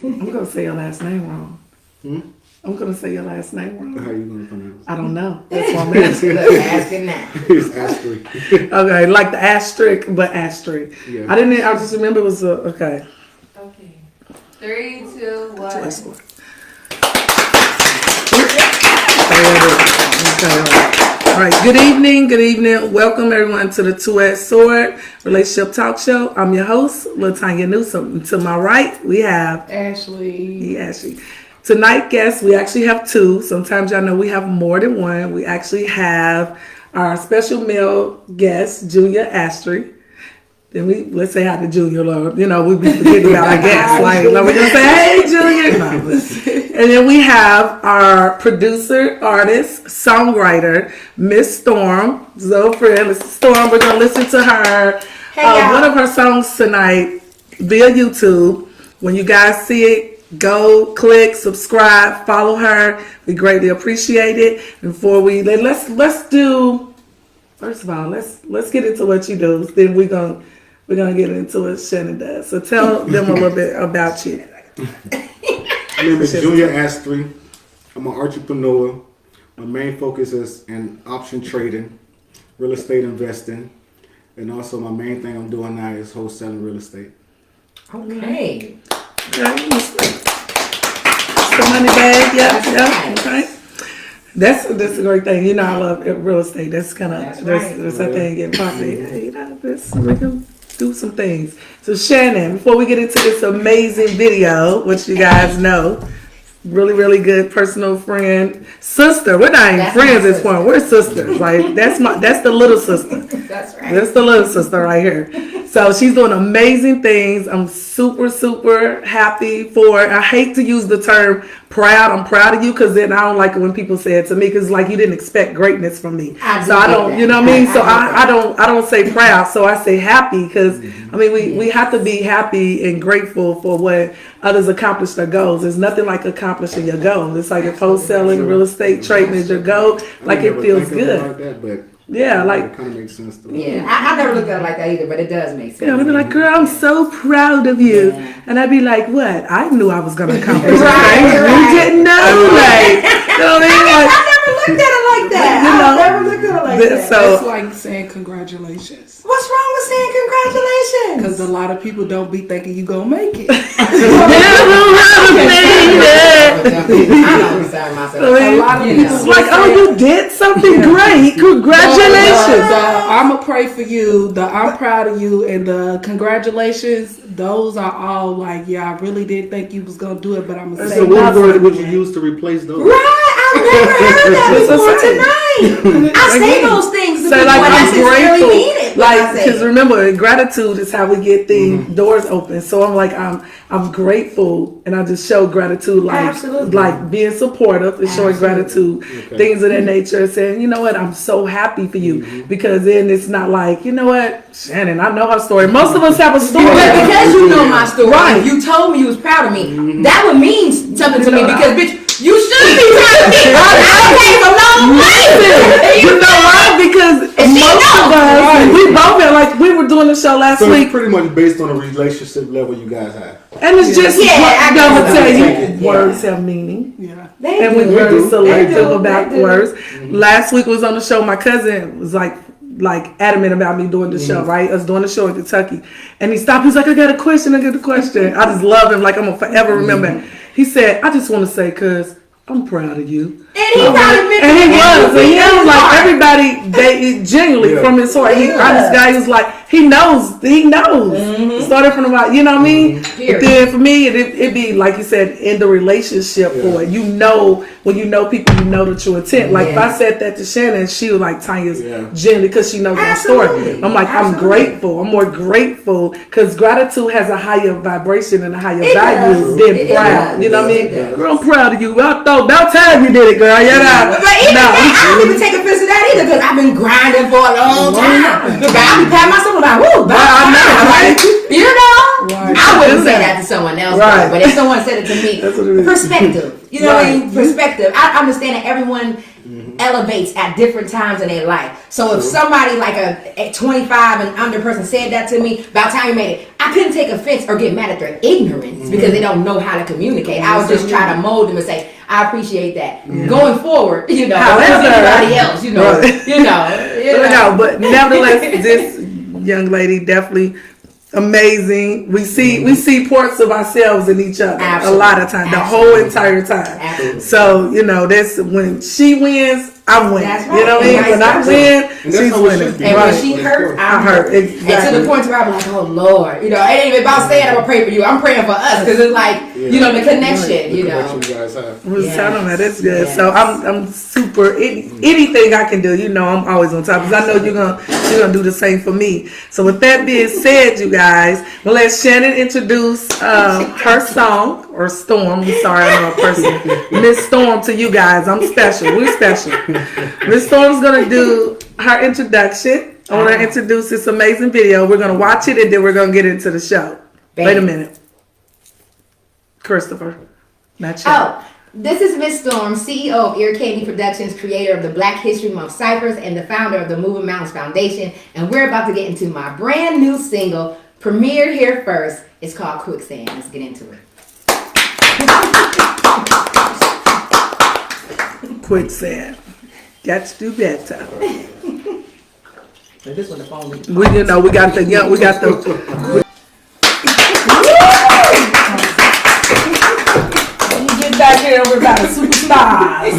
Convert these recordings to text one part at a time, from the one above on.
I'm going to say your last name wrong. I'm going to say your last name wrong. How you going to pronounce it? I don't know. That's why I'm asking. Asking now. It's asterisk. Okay, like the asterisk, but asterisk. Yeah. I just remember it was okay. Okay. 3, 2, 1. All right, good evening. Welcome everyone to the Two-Edged Sword Relationship Talk Show. I'm your host, La'Tanya Moore-Newsome. To my right, we have Ashley. Tonight, guests, we actually have two. Sometimes y'all know we have more than one. We actually have our special male guest, Junior Astry. Then let's say hi to Junior, Lord. You know, we be forgetting about our guests. Like we're going to say, hey, Junior. No. And then we have our producer, artist, songwriter, Miss Storm. So, friend, Storm, we're going to listen to her. One of her songs tonight via YouTube. When you guys see it, go click, subscribe, follow her. We greatly appreciate it. Before we let's do. First of all, let's get into what you do. Then we're gonna get into what Shannon does. So tell them a little bit about you. My name is Junior Astry. I'm an entrepreneur. My main focus is in option trading, real estate investing, and also my main thing I'm doing now is wholesaling real estate. Okay. The money bag, yeah, okay. That's a great thing. You know, I love real estate. That's kind of that's a thing getting popular. You know, we can do some things. So Shannon, before we get into this amazing video, which you guys know, really, really good personal friend, sister. We're not even friends at this point. We're sisters. Like that's the little sister. That's right. That's the little sister right here. So she's doing amazing things. I'm super, super happy for her. I hate to use the term proud. I'm proud of you because then I don't like it when people say it to me because like you didn't expect greatness from me. I don't, you know what I mean? So I don't say proud. So I say happy because I mean we have to be happy and grateful for what others accomplish their goals. There's nothing like accomplishing your goal. It's like if wholesaling, real estate, trading is your goal, like it feels good. Yeah, like it kind of makes sense to me. Yeah, I never looked at it like that either, but it does make sense. Yeah, I'd be like, girl, I'm so proud of you. Yeah. And I'd be like, what? I knew I was going to accomplish something. You didn't know, like, you know what I mean? Like, I never looked at it like that. I never looked at it like that. So, it's like saying congratulations. What's wrong with saying congratulations? Because a lot of people don't be thinking you going to make it. I don't understand myself. A lot of people it's like, oh, you did something great. Congratulations. I'm going to pray for you. I'm proud of you. And the congratulations, those are all like, yeah, I really didn't think you was going to do it, but I'm going to say so what word would you use to replace those? Right. I've never heard that before tonight. I say those things to people like, when I sincerely mean it. Like, because remember, gratitude is how we get the doors open. So I'm like, I'm grateful, and I just show gratitude, like being supportive and showing gratitude, things of that nature, saying, you know what, I'm so happy for you, because then it's not like, you know what, Shannon, I know her story. Most of us have a story. Because you know my story, right? You told me you was proud of me. That would mean something to me because, bitch, you should be proud of me. I came a long way. You know why? Because most of us, we both felt like we were doing the show last week. It's pretty much based on the relationship level you guys have. And it's just I'm gonna tell you, words have meaning. Yeah. And we're very selective about words. Last week was on the show. My cousin was like adamant about me doing the show, right? Us doing the show in Kentucky. And he stopped. He's like, I got a question. I just love him. Like, I'm going to forever remember. He said, I just want to say, cuz I'm proud of you. And he probably and he was. And he was like, everybody, they genuinely from his heart. He's honest guy who's like, he knows. Started from the bottom, you know what I mean? But then for me, it'd be like you said, in the relationship for it. You know, when you know people, you know the true intent. Like if I said that to Shannon, she was like, Tanya's genuine because she knows my story. I'm like, I'm grateful. I'm more grateful because gratitude has a higher vibration and a higher value than proud. You know what I mean? Girl, I'm proud of you. I thought about time you did it, girl. But even that, I don't even take offense to that either because I've been grinding for a long time. Look, I be patting myself about, woo, I know, right? You know? Right. I wouldn't say that to someone else, but if someone said it to me, perspective. You know what I mean? Perspective. I understand that everyone elevates at different times in their life. So if somebody like a 25 and under person said that to me, about time you made it, I couldn't take offense or get mad at their ignorance because they don't know how to communicate. I was just trying to mold them and say, I appreciate that. Going forward, however everybody else, But nevertheless, this young lady definitely amazing. We see parts of ourselves in each other a lot of times, the whole entire time. Absolutely. So that's when she wins, I win. That's right. You know what I mean? When I win, she's winning. And when she hurt, I hurt. Exactly. And to the point where I'm like, oh Lord, it ain't even about saying I'm gonna pray for you. I'm praying for us because it's like, the connection. The connection you guys have. I was telling her that's good. Yes. So I'm super. Anything I can do, I'm always on top because I know you're gonna do the same for me. So with that being said, you guys, we'll let Shannon introduce her song or Storm. I'm sorry, I know a person. Miss Storm to you guys. I'm special. We're special. Miss Storm's gonna do her introduction. I want to introduce this amazing video. We're gonna watch it and then we're gonna get into the show. Bam. Wait a minute, Christopher. Not you. Oh, this is Miss Storm, CEO of Ear Candy Productions, creator of the Black History Month Ciphers, and the founder of the Moving Mountains Foundation. And we're about to get into my brand new single, premiered here first. It's called Quicksand. Let's get into it. Quicksand. Got to do better. This one the phone. We got the young. We got the. Get back here, we're about the superstars.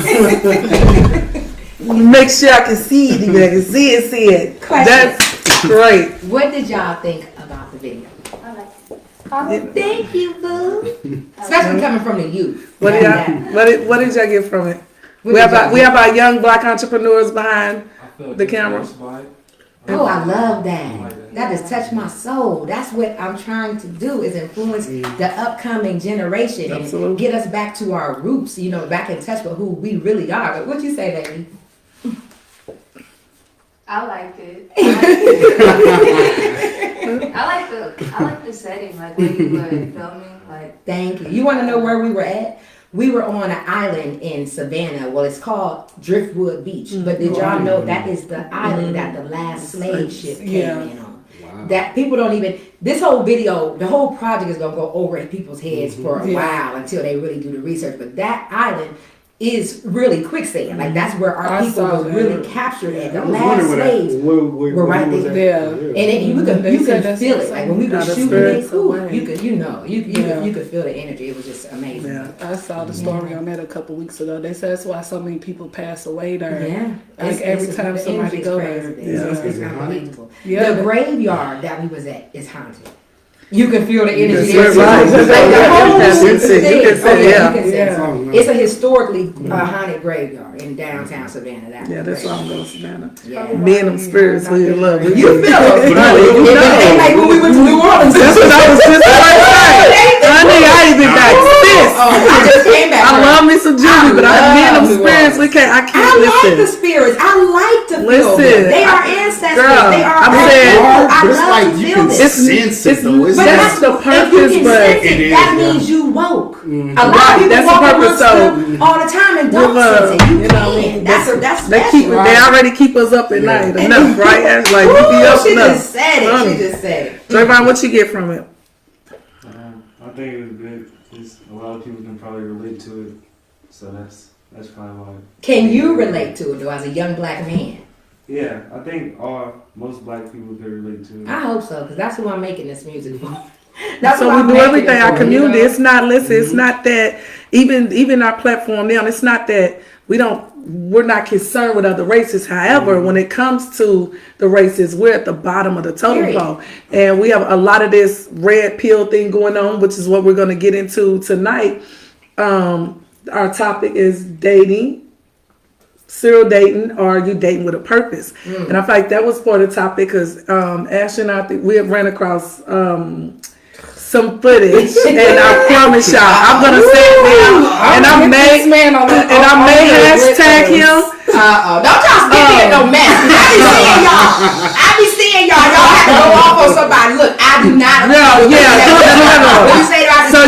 Make sure I can see it. You can see it. That's great. What did y'all think about the video? I like it. Oh, thank you, boo. Especially coming from the youth. What did y'all get from it? We have our young Black entrepreneurs behind the camera. Oh, I love that. That just touched my soul. That's what I'm trying to do is influence the upcoming generation and get us back to our roots, back in touch with who we really are. But what you say, baby? I liked it. I like the setting, like where you were filming. Like, thank you. You want to know where we were at? We were on an island in Savannah. Well, it's called Driftwood Beach. But did y'all know that is the island that the last slave ship came in on? Wow. That people don't even. This whole video, the whole project is gonna go over in people's heads for a while until they really do the research. But that island is really quicksand. Like that's where our people were really captured at. The last slaves were right there. And you could feel it. Like when we were shooting it, you could feel the energy. It was just amazing. Yeah. I saw the story on that a couple weeks ago. They said that's why so many people pass away there. Yeah. Like every time somebody go there. It's unbelievable. The graveyard that we was at is haunted. You can feel the energy there. It's a historically haunted graveyard in downtown Savannah. That's why I'm going to Savannah. Yeah. Me and them spirits we love. You feel it. Like when we went to New Orleans. That's what I was just about to say. Honey, I ain't been back since. I just came back. I love me some Julie, but me and them spirits, I can't listen. I like the spirits. I like to feel them. They are ancestors. They are. I'm saying, I love to feel this. But that's the purpose, but that means you woke. A lot of people walk amongst them all the time and don't sense it. You can. That's they already keep us up at night enough, right? Like we be up enough. She just said it. Trayvon, what you get from it? I think it was good. A lot of people can probably relate to it, so that's probably why. Can you relate to it though, as a young black man? Yeah, I think most black people can relate to it. I hope so, because that's who I'm making this music for. So we do everything. Our community. It's not. Listen. It's not that. Even our platform now. It's not that we're not concerned with other races. However, when it comes to the races, we're at the bottom of the totem pole, and we have a lot of this red pill thing going on, which is what we're going to get into tonight. Our topic is dating. Serial dating, or are you dating with a purpose? And I feel like that was part of the topic because Ash and I think we have ran across some footage, and I promise y'all, I'm gonna say it now, and I may hashtag him. Don't y'all stick me in no mess. I be seeing y'all. Y'all have to go off on somebody. Look, I do not. No. So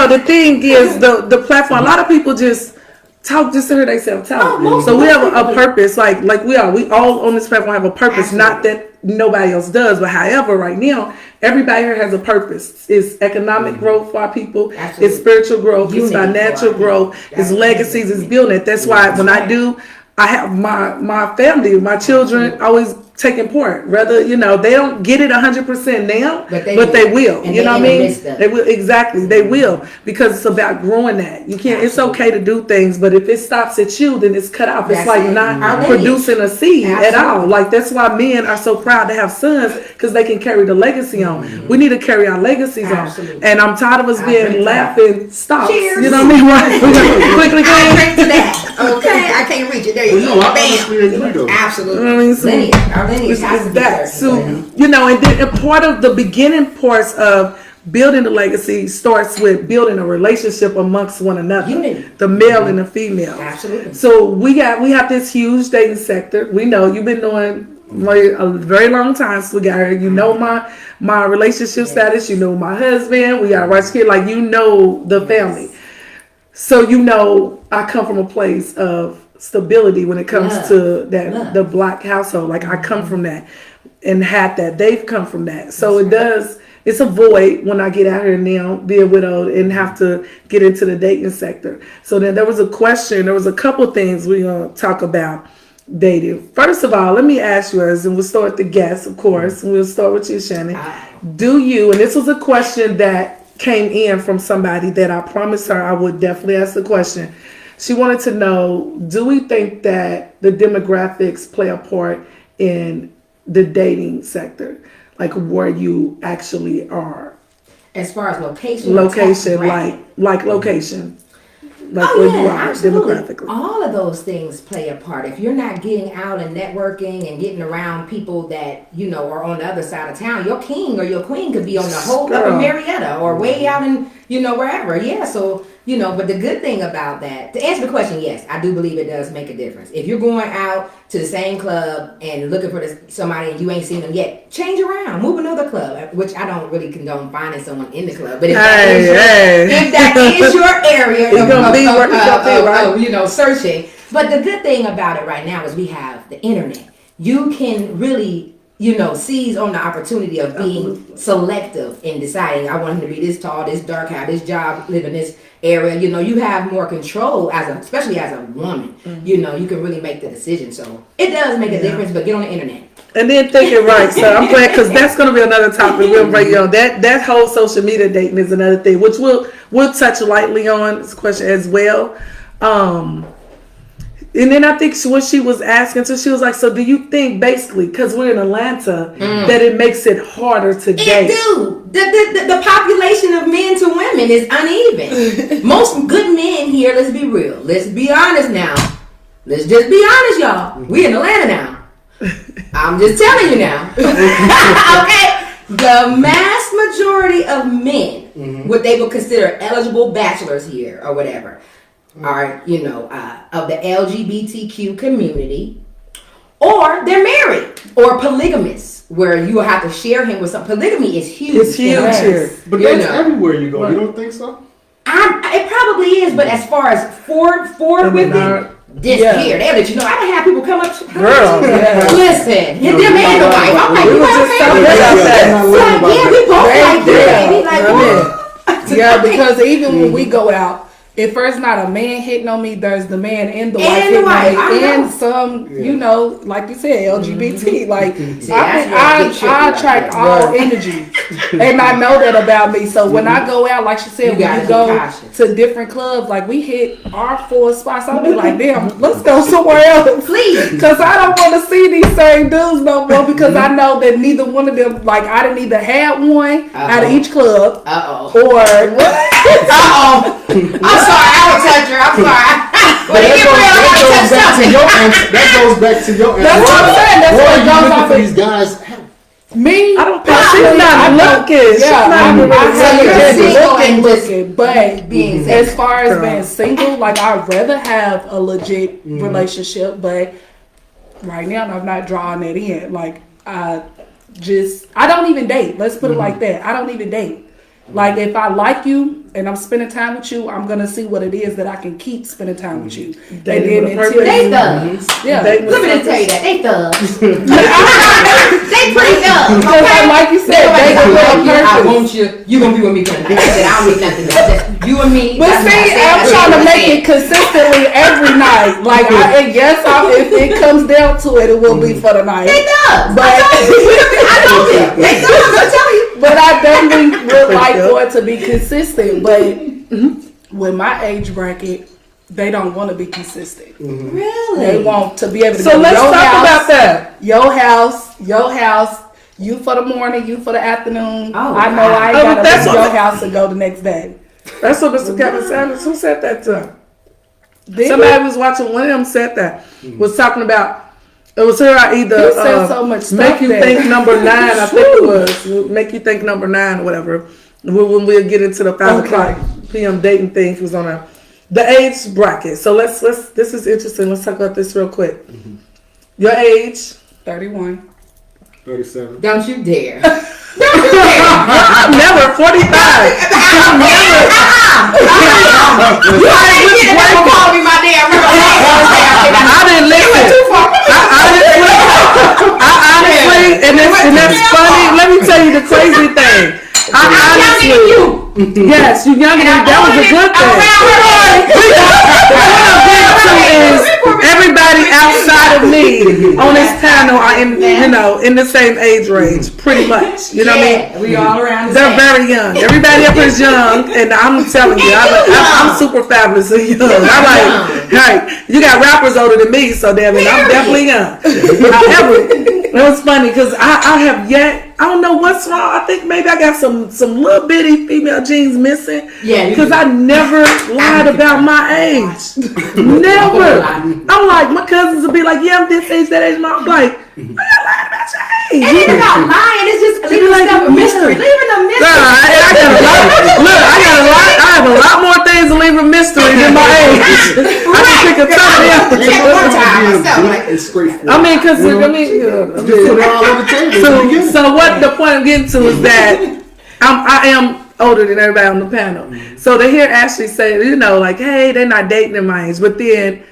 the thing is the platform. A lot of people just talk, just to hear themselves talk. Oh, so we have a purpose, like we all on this platform have a purpose. Absolutely. Not that nobody else does, but however, right now, everybody here has a purpose. It's economic growth for our people. Absolutely. It's spiritual growth. Unity It's financial growth. It's legacies. It's building it. That's why when I have my family, my children always taking part. Rather, they don't get it 100% now, but they will. And you know what I mean? They will, exactly. Mm-hmm. They will, because it's about growing that. You can't. It's okay to do things, but if it stops at you, then it's cut off. It's like not producing a seed at all. Like that's why men are so proud to have sons, because they can carry the legacy on. Mm-hmm. We need to carry our legacies on. And I'm tired of us being laughing stocks. Cheers. You know what I mean? Right? We're gonna quickly go. I drink to that. Okay, I can't reach it. There you go. Bam. Absolutely. I mean, so Our lineage has to be that. there. So, and part of the beginning parts of building the legacy starts with building a relationship amongst one another. Unity. The male and the female. Absolutely. So we have this huge dating sector. We know you've been doing a very long time, sweetheart. You know my relationship status. You know my husband. We got a right kid. Like, you know the family. So I come from a place of stability when it comes to that the Black household. Like, I come from that and had that. They've come from that. So it's a void when I get out here now, being widowed and have to get into the dating sector. So then there was a couple things we're going to talk about dating. First of all, let me ask you, and we'll start with the guests, of course, and we'll start with you, Shannon. Do you, and this was a question that came in from somebody that I promised her I would definitely ask the question. She wanted to know, do we think that the demographics play a part in the dating sector? Like where you actually are? As far as location, like location. Like where you are absolutely. demographically. All of those things play a part. If you're not getting out and networking and getting around people that, are on the other side of town, your king or your queen could be on the whole other Marietta or way out in, wherever. Yeah, so, but the good thing about that, to answer the question, yes, I do believe it does make a difference. If you're going out to the same club and looking for somebody and you ain't seen them yet, change around, move another club, which I don't really condone finding someone in the club. But if that is your area, it's gonna be right? Searching. But the good thing about it right now is we have the internet. You can really, seize on the opportunity of being selective in deciding, I want him to be this tall, this dark, have this job, live in this area. You have more control especially as a woman. Mm-hmm. You can really make the decision. So it does make a difference, but get on the internet. And then thinking right, so I'm glad, because that's going to be another topic we'll break on. That whole social media dating is another thing, which we'll touch lightly on this question as well. And then I think what she was asking, so she was like, so do you think basically, because we're in Atlanta, that it makes it harder to date? It do. The population of men to women is uneven. Most good men here, let's be real. Let's be honest now. Let's just be honest, y'all. We in Atlanta now. I'm just telling you now. Okay? The mass majority of men, what they would consider eligible bachelors here or whatever, are, of the LGBTQ community, or they're married or polygamous, where you will have to share him with some. Polygamy is huge. It's huge here. But that's everywhere you go. You don't think so? It probably is, but as far as four women, disappeared. They let you know. I done have people come up. Girl, listen, them and the wife. I'm like, we you were just talking about that. Like, we both like that. Baby. Like, yeah, because even when we go out, if there's not a man hitting on me, there's the man and the wife hitting on me, and some, like you said, LGBT. Like, I attract all energy, and I know that about me. So when I go out, like she said, when you go to different clubs, like we hit our 4 spots, I'll be like, damn, let's go somewhere else, please, because I don't want to see these same dudes no more. Because I know that neither one of them, like, I didn't either have one out of each club, or I'm sorry, I would touch her. I'm sorry. But that goes back to your answer. That's what I'm saying. That's what goes off of these guys. Me? I don't think she's not looking. I'm looking. But as far as being single, like, I'd rather have a legit relationship. But right now, I'm not drawing that in. Like, I don't even date. Let's put it like that. I don't even date. Like, if I like you, and I'm spending time with you, I'm gonna see what it is that I can keep spending time with you. And They then until They thugs. yeah, Let me just tell you that. They thugs. They pretty thugs. because Okay? like you said, They they gonna will love you. I purpose. want you. You gonna be with me for the night. I said I don't need nothing else. Just you and me. But that's what see, I said. I'm That's trying what to I make said. it consistently every night. Like, if it comes down to it, it will be for the night. They thugs. But I know them. They thugs. I tell you. But I definitely would like for it to be consistent. But with my age bracket, they don't want to be consistent. Really? They want to be able to So go let's your talk house, about that. your house, you for the morning, you for the afternoon. Oh, I know I ain't wow. gotta That's leave what- your house and go the next day. That's what Mr. Kevin Sanders, who said that to him? Did Somebody was watching, one of them said that, was talking about, it was her I either He said so much stuff make you that- think number 9, I think it was, make you think number 9 or whatever. When we'll get into the 5 o'clock p.m. dating thing, he was on the age bracket. So let's this is interesting. Let's talk about this real quick. Your age, 31. 37. Don't you dare. I'm never 45. I'm never. You already get it. They gonna call me my damn real name. I didn't listen. I honestly, and that's funny. Let me tell you the crazy thing. I honestly, yes, you younger than me. That was a good thing. Everybody outside of me on this panel are in the same age range, pretty much. You know what I mean? We all around the They're same. very young. Everybody up here is young, and I'm telling you, I'm super fabulous and young. I'm like, hey, you got rappers older than me, so damn it, I'm definitely young. However, it was funny because I have yet. I don't know what's wrong. I think maybe I got some little bitty female genes missing. Yeah, because I never lied about my age. Never. I'm like, my cousins will be like, yeah, I'm this age, that age. I'm like, I got lied about your age. And it's not lying. It's just leaving stuff a mystery. Leaving a mystery. Girl, I got a lot. Look, I have a lot more things to leave a mystery than my age. I can pick a ton of them. Check one time myself. Like, It's straightforward. I mean, because Just put it all on the table. so what the point I'm getting to is that I am older than everybody on the panel. So to hear Ashley say, like, hey, they're not dating at my age, but then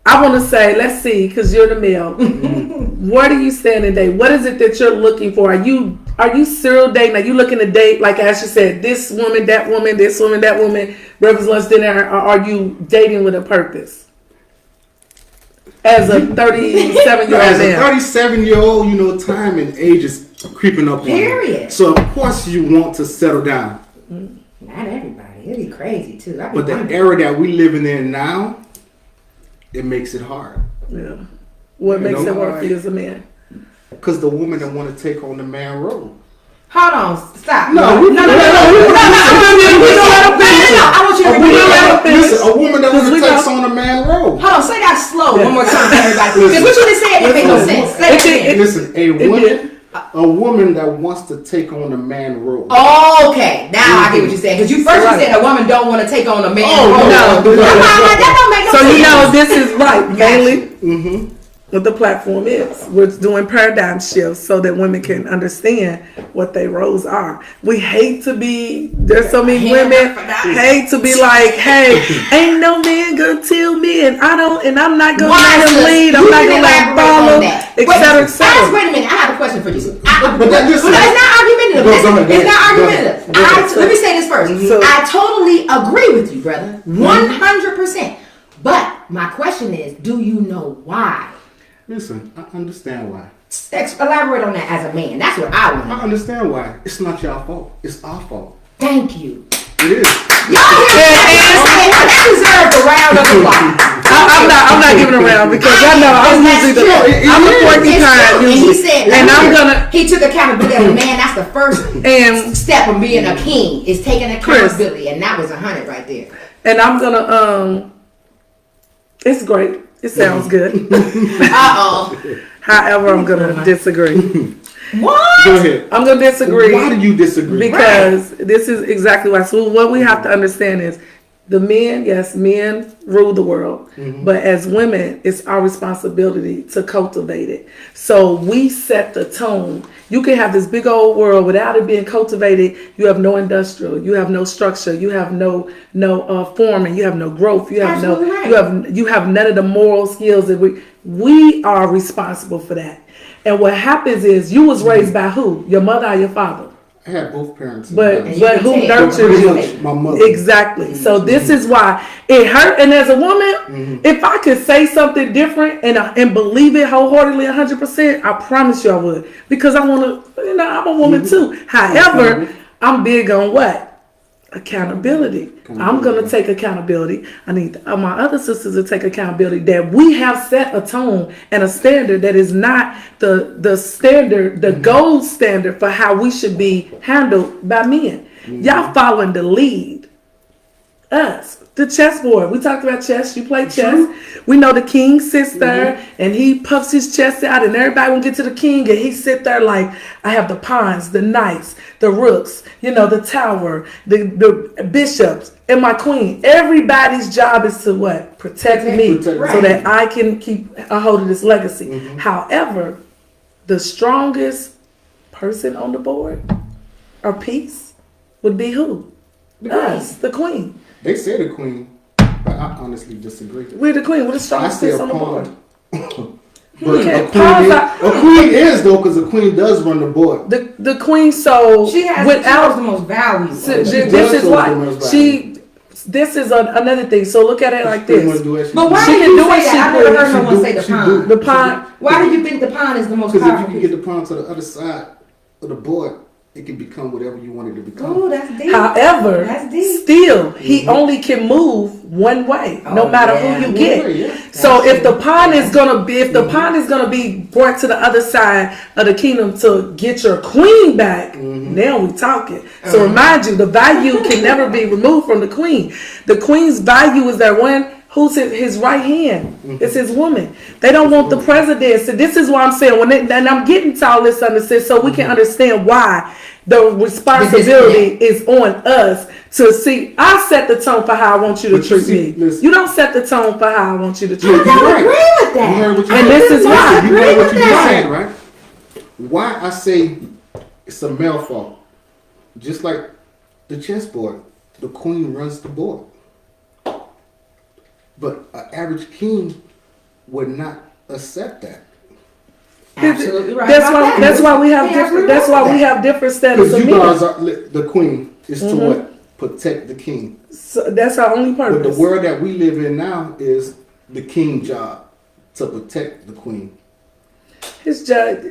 I want to say, let's see, because you're the male. Where do you stand today? What is it that you're looking for? Are you serial dating? Are you looking to date, like Ashley said, this woman, that woman, this woman, that woman, breakfast, lunch, dinner? Or are you dating with a purpose? As a 37-year-old As a man. 37-year-old, time and age is creeping up on you. Period. So of course you want to settle down. not everybody. It'd be crazy too. I'd be But the wondering. era that we living in now, it makes it hard. Yeah. What makes it work for you as a man? Because the woman that want to take on the man role. Hold on, stop. No, I want you to repeat that. Listen, a woman that want to take on the man role. Hold on, say that slow one more time for everybody. Because what you just said didn't make no sense. Say it again. Listen, a woman that wants to take on the man role. Oh, okay, now I get what you're saying. Because you said a woman don't want to take on a man. no. That don't make no So sense. this is right, mainly what the platform is. We're doing paradigm shifts so that women can understand what their roles are. We hate to be, there's so many women hate to be like, hey, ain't no man gonna tell me and I'm not gonna let him lead, I'm not gonna let him follow, etc., etc. Wait a minute, I have a question for you. It's not It's not argumentative. Let me say this first. I totally agree with you, brother. 100%. But my question is, do you know why? Listen, I understand why. Elaborate on that as a man. That's what I want. I understand why. It's not your fault. It's our fault. Thank you. It is. That deserves a round of applause. I'm not giving a round because I know I'm usually I'm the quirky kind usually. And he took accountability as a man. That's the first step of being a king is taking accountability, and that was 100 right there. And I'm gonna it's great. It sounds good. However, I'm gonna disagree. What? Go ahead. I'm gonna disagree. Why do you disagree? Because this is exactly why. So what we have to understand is The men, yes, men rule the world. But as women, it's our responsibility to cultivate it. So we set the tone. You can have this big old world without it being cultivated. You have no industrial. You have no structure. You have no forming. You have no growth. You have you have none of the moral skills that we are responsible for that. And what happens is you was raised by who? Your mother or your father? I had both parents. But who nurtured you? My mother. Exactly. So this is why it hurt. And as a woman, if I could say something different and believe it wholeheartedly 100%, I promise you I would. Because I want to, I'm a woman too. However, I'm big on what? Accountability. I'm going to take accountability. I need my other sisters to take accountability that we have set a tone and a standard that is not the standard, the gold standard for how we should be handled by men. Y'all following the lead. Us. The chessboard. We talked about chess. You play chess. We know the king sits there and he puffs his chest out and everybody will get to the king and he sit there like, I have the pawns, the knights, the rooks, the tower, the bishops, and my queen. Everybody's job is to what? Protect me so that I can keep a hold of this legacy. However, the strongest person on the board or piece would be who? Us, the queen. They say the queen, but I honestly disagree. We're the queen. We're the strongest piece on the board. But a queen is though, because the queen does run the board. The queen, so she has the most value. This is why This is another thing. So look at it like this. But why do you say that? I never heard someone say the pond. The pond. Why do you think the pond is the most powerful? Because if you can get the pond to the other side of the board, it can become whatever you want it to become. Oh, that's deep. However, that's deep. Still, he only can move one way, no matter who you get. So if the pond is gonna be, brought to the other side of the kingdom to get your queen back, now we talking. So remind you, the value can never be removed from the queen. The queen's value is that one. Who's his right hand? It's his woman. They don't want the president. So this is why I'm saying and I'm getting to all this understood so we can understand why the responsibility is on us to see. I set the tone for how I want you to treat me. You don't set the tone for how I want you to treat me. I don't agree with that. And this is why. You heard what you just said, right? Why I say it's a male fault. Just like the chessboard, the queen runs the board. But an average king would not accept that. Absolutely right. That's why we have different. That's why we have different status of men. Because the queen is to what? Protect the king. So that's our only purpose. But the world that we live in now is the king's job to protect the queen. His job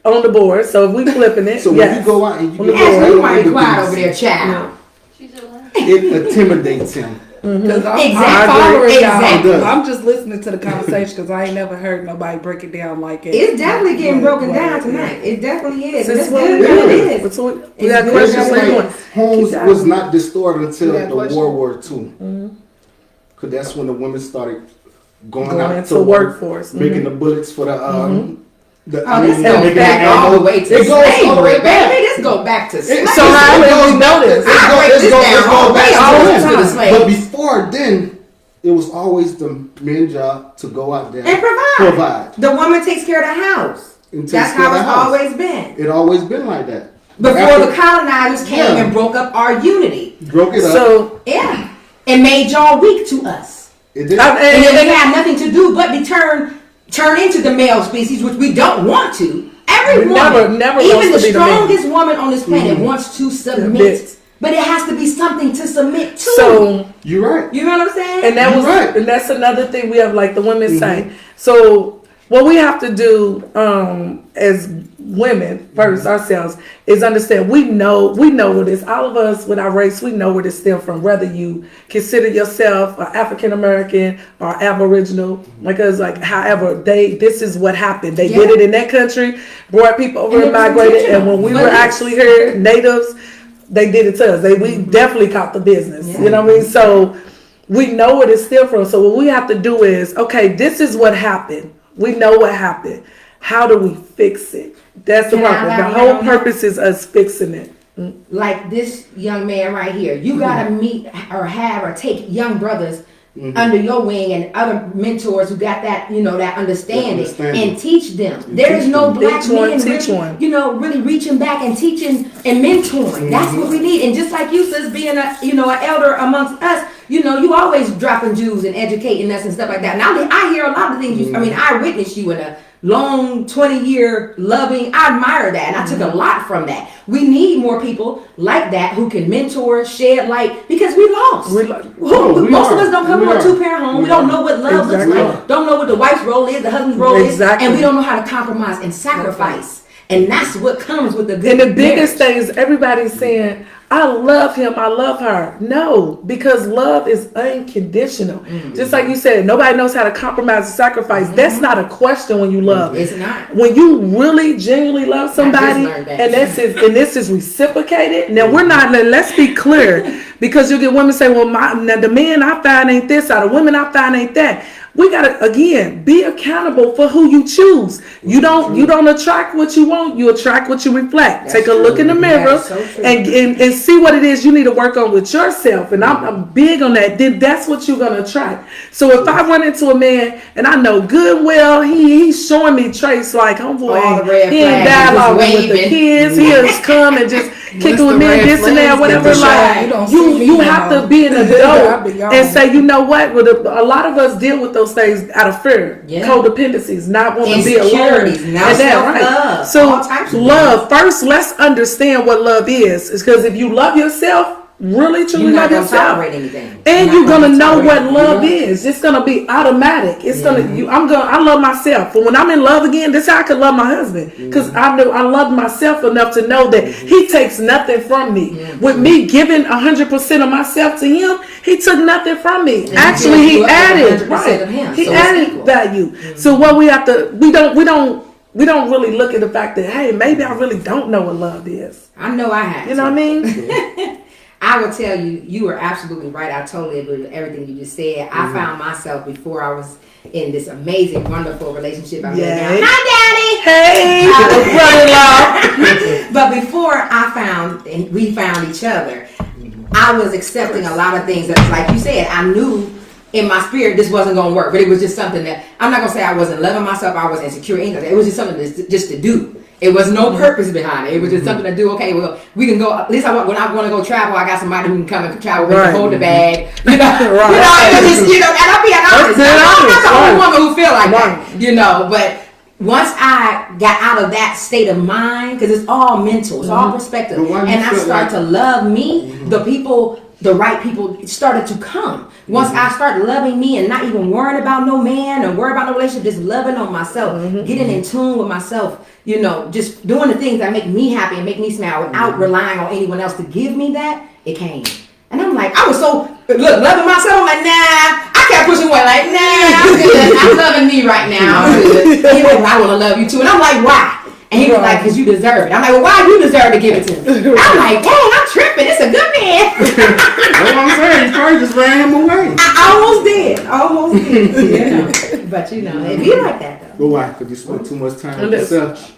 on the board. So if we flipping it, so when you go out and you get might be quiet over there, child. It intimidates him. Because I'm just listening to the conversation because I ain't never heard nobody break it down like it. It's definitely getting broken down tonight. It definitely is. It's good. It is. We got questions. Homes was not distorted until the World War II. Because that's when the women started going out to workforce, making the bullets for the. This goes back all the way to slavery, baby. This go back to slavery. So how do we know this? It goes back to the slaves. But before then, it was always the men's job to go out there and provide. The woman takes care of the house. That's how it's always been. It always been like that. Before the colonizers came and broke up our unity. Broke it up. So and made y'all weak to us. It did. And we had nothing to do but be turn into the male species, which we don't want to. Every woman, never even the strongest woman on this planet, wants to submit. But it has to be something to submit to. So you're right. You know what I'm saying? And that's another thing we have, like the women say. So what we have to do as women first ourselves is understand we know where this, all of us with our race, we know where this stems from, whether you consider yourself African American or Aboriginal, because however this is what happened. They did it in that country, brought people over and migrated, and when we were actually here, natives, they did it to us. We definitely caught the business. You know what I mean? So we know where this stems from. So what we have to do is, okay, this is what happened. We know what happened. How do we fix it? That's the problem. The whole purpose is us fixing it. like this young man right here. You gotta meet or have or take young brothers under your wing and other mentors who got that, that understanding and teach them. There is no black men really, really reaching back and teaching and mentoring. That's what we need. And just like you, sis, being an elder amongst us, you always dropping Jews and educating us and stuff like that. Now I hear a lot of things. I witnessed you in a long 20-year loving. I admire that, and I took a lot from that. We need more people like that who can mentor, shed light, because we lost. Most of us don't come from a two-parent home. We don't know what love looks like. Don't know what the wife's role is, the husband's role is, and we don't know how to compromise and sacrifice. And that's what comes with the good. And the biggest thing is everybody's saying, I love him, I love her. No, because love is unconditional. Just like you said, nobody knows how to compromise and sacrifice. That's not a question when you love. It's not. When you really genuinely love somebody, and this is reciprocated. Now let's be clear, because you get women say, well, the men I find ain't this, or the women I find ain't that. We gotta, again, be accountable for who you choose. You don't attract what you want, you attract what you reflect. That's Take a look in the mirror and see what it is you need to work on with yourself. And I'm big on that. Then that's what you're gonna attract. So if I run into a man and I know good well he's showing me traits like, homeboy, he ain't dialoguing with the kids, he has come and just kicking with me and this and that, whatever. Like you have to be an adult and say, you know what? A lot of us deal with those things out of fear, codependencies, not wanting to be alone, and that, right? So love first. Let's understand what love is. It's because if you love yourself, really truly love yourself, and you're gonna know what love is. It's gonna be automatic. It's I love myself, but when I'm in love again, that's how I can love my husband, because I love myself enough to know that he takes nothing from me. With me giving 100% of myself to him, he took nothing from me. And actually, he added, he added value. So what we have to, we don't really look at the fact that, hey, maybe I really don't know what love is. I know I have. You know what I mean? I will tell you, you were absolutely right. I totally agree with everything you just said. I found myself before I was in this amazing, wonderful relationship I'm in now. Hi, Daddy. Hey, brother-in-law. But before we found each other, I was accepting a lot of things that, like you said, I knew in my spirit this wasn't going to work. But it was just something that, I'm not going to say I wasn't loving myself, I was insecure. It was just something just to do. It was no purpose behind it. It was just something to do. Okay, well, we can go. At least when I want to go travel, I got somebody who can come and travel with me, hold the bag. It was just, and I'll be honest. I'm not the only woman who feel like that, But once I got out of that state of mind, because it's all mental, it's all perspective, and I started to love me, the right people started to come. Once I started loving me and not even worrying about no man or worrying about no relationship, just loving on myself, getting in tune with myself, just doing the things that make me happy and make me smile without relying on anyone else to give me that, it came. And I'm like, I was so, loving myself. I'm like, nah, I kept pushing away, like, nah, I'm good. I'm loving me right now. I'm good. And he was like, well, I want to love you too. And I'm like, why? And he was like, because you deserve it. I'm like, well, why do you deserve to give it to me? I'm like, dang, I'm tripping. It's a good man. That's what I'm saying. You probably just ran him away. I almost did. But, it be like that, though. But why? Because you spent too much time with yourself.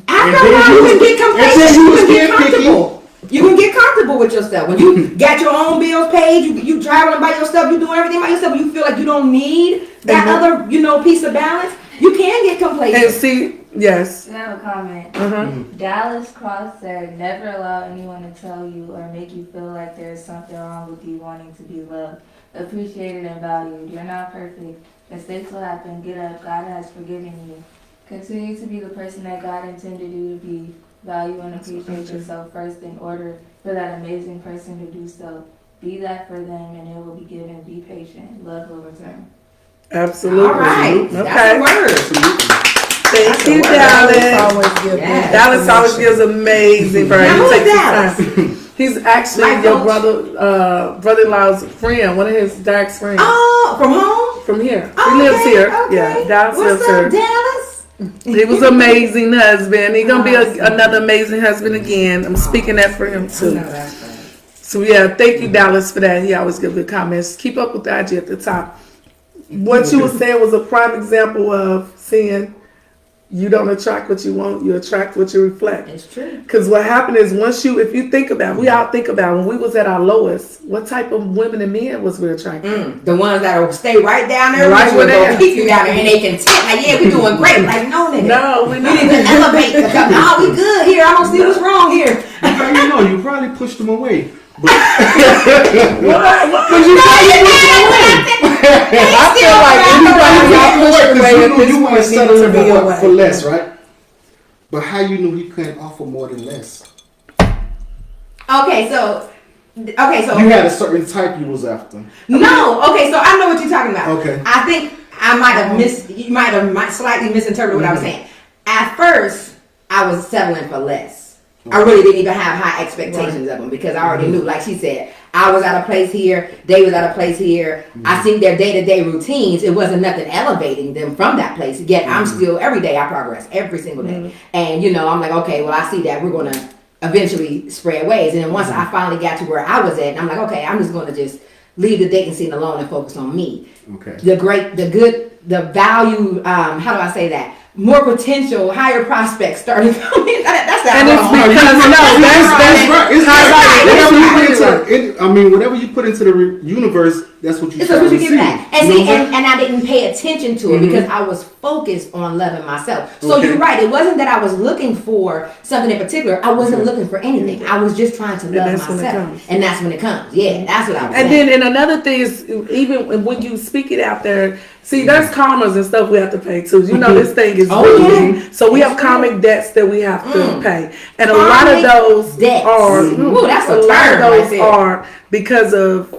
After a while, you can get complacent. You can get comfortable. You can get comfortable with yourself. When you got your own bills paid, you traveling by yourself, you doing everything by yourself, you feel like you don't need that other, piece of balance, you can get complacent. And see, yes. I have a comment. Dallas Cross said, never allow anyone to tell you or make you feel like there's something wrong with you wanting to be loved, appreciated, and valued. You're not perfect. Mistakes will happen. Get up. God has forgiven you. Continue to be the person that God intended you to be. Value and appreciate yourself first in order for that amazing person to do so. Be that for them and it will be given. Be patient. Love will return. Absolutely. All right. Okay. That's the word. Thank you, Dallas. Dallas always gives amazing bird. Now, who is Dallas? He's actually your brother-in-law's friend, one of his dad's friends. Oh, from home? From here. He lives here. Okay. Yeah, Dallas lives here. What's up, here. Dallas? He was an amazing husband. He's going to be another amazing husband again. I'm speaking that for him, too. So, yeah, thank you, Dallas, for that. He always gives good comments. Keep up with the IG at the top. What you were saying was a prime example of seeing you don't attract what you want, you attract what you reflect. It's true. Because what happened is if you think about, we all think about when we was at our lowest, what type of women and men was we attracting? The ones that will stay right down there, right where they keep you down there, and they content. Like, yeah, we doing great. Like, no, nigga. No, we need to elevate. No, we good here. I don't see what's wrong here. You probably pushed them away. But I feel like anybody got pushed away at this you want to point settle needs to be away. for less, right? But how you knew he couldn't offer more than less? Okay, so you had a certain type you was after. No, okay, so I know what you're talking about. Okay. I think I you might have slightly misinterpreted what I was saying. At first, I was settling for less. I really didn't even have high expectations of them because I already knew, like she said, I was at a place here, they was at a place here. I seen their day-to-day routines. It wasn't nothing elevating them from that place. Yet I'm still, every day I progress, every single day. And, I'm like, okay, well, I see that we're going to eventually spread ways. And then once I finally got to where I was at, I'm like, okay, I'm just going to just leave the dating scene alone and focus on me. Okay. The value, how do I say that? More potential, higher prospects started coming. That's that. And it's because whatever you put into the universe, that's what you. It's what you get back. And see, and I didn't pay attention to it because I was focused on loving myself. So you're right. It wasn't that I was looking for something in particular. I wasn't looking for anything. I was just trying to love myself, and that's when it comes. Yeah, that's what I was. And another thing is, even when you speak it out there. See, there's karmas and stuff we have to pay too. This thing is so we have karmic debts that we have to pay, and a lot of those are because of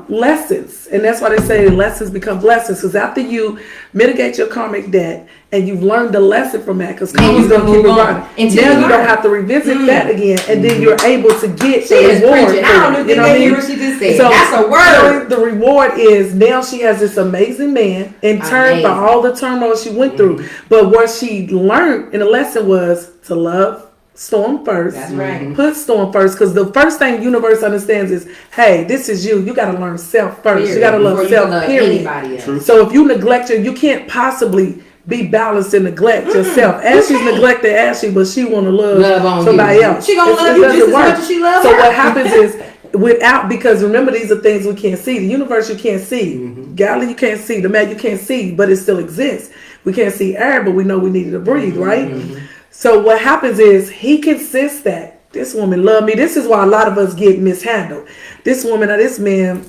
lessons, and that's why they say lessons become blessings. Because after you mitigate your karmic debt and you've learned the lesson from that, because karma's gonna keep it running. Now you don't have to revisit that again, and then you're able to get the reward. I don't know what she just said. So that's a word. The reward is now she has this amazing man in turn for all the turmoil she went through. But what she learned in the lesson was to love Storm first. That's right. Put Storm first, because the first thing the universe understands is, hey, this is you. You got to learn self first. You got to love self. Period. So if you neglect you can't possibly be balanced and neglect yourself. Ashley's neglecting Ashley, but she want to love somebody else. She gonna love you just as much as she loves her. So what happens is, because remember, these are things we can't see. The universe you can't see. Galilee you can't see. The man you can't see, but it still exists. We can't see air, but we know we needed to breathe, right? So what happens is he consists that this woman loved me. This is why a lot of us get mishandled. This woman or this man,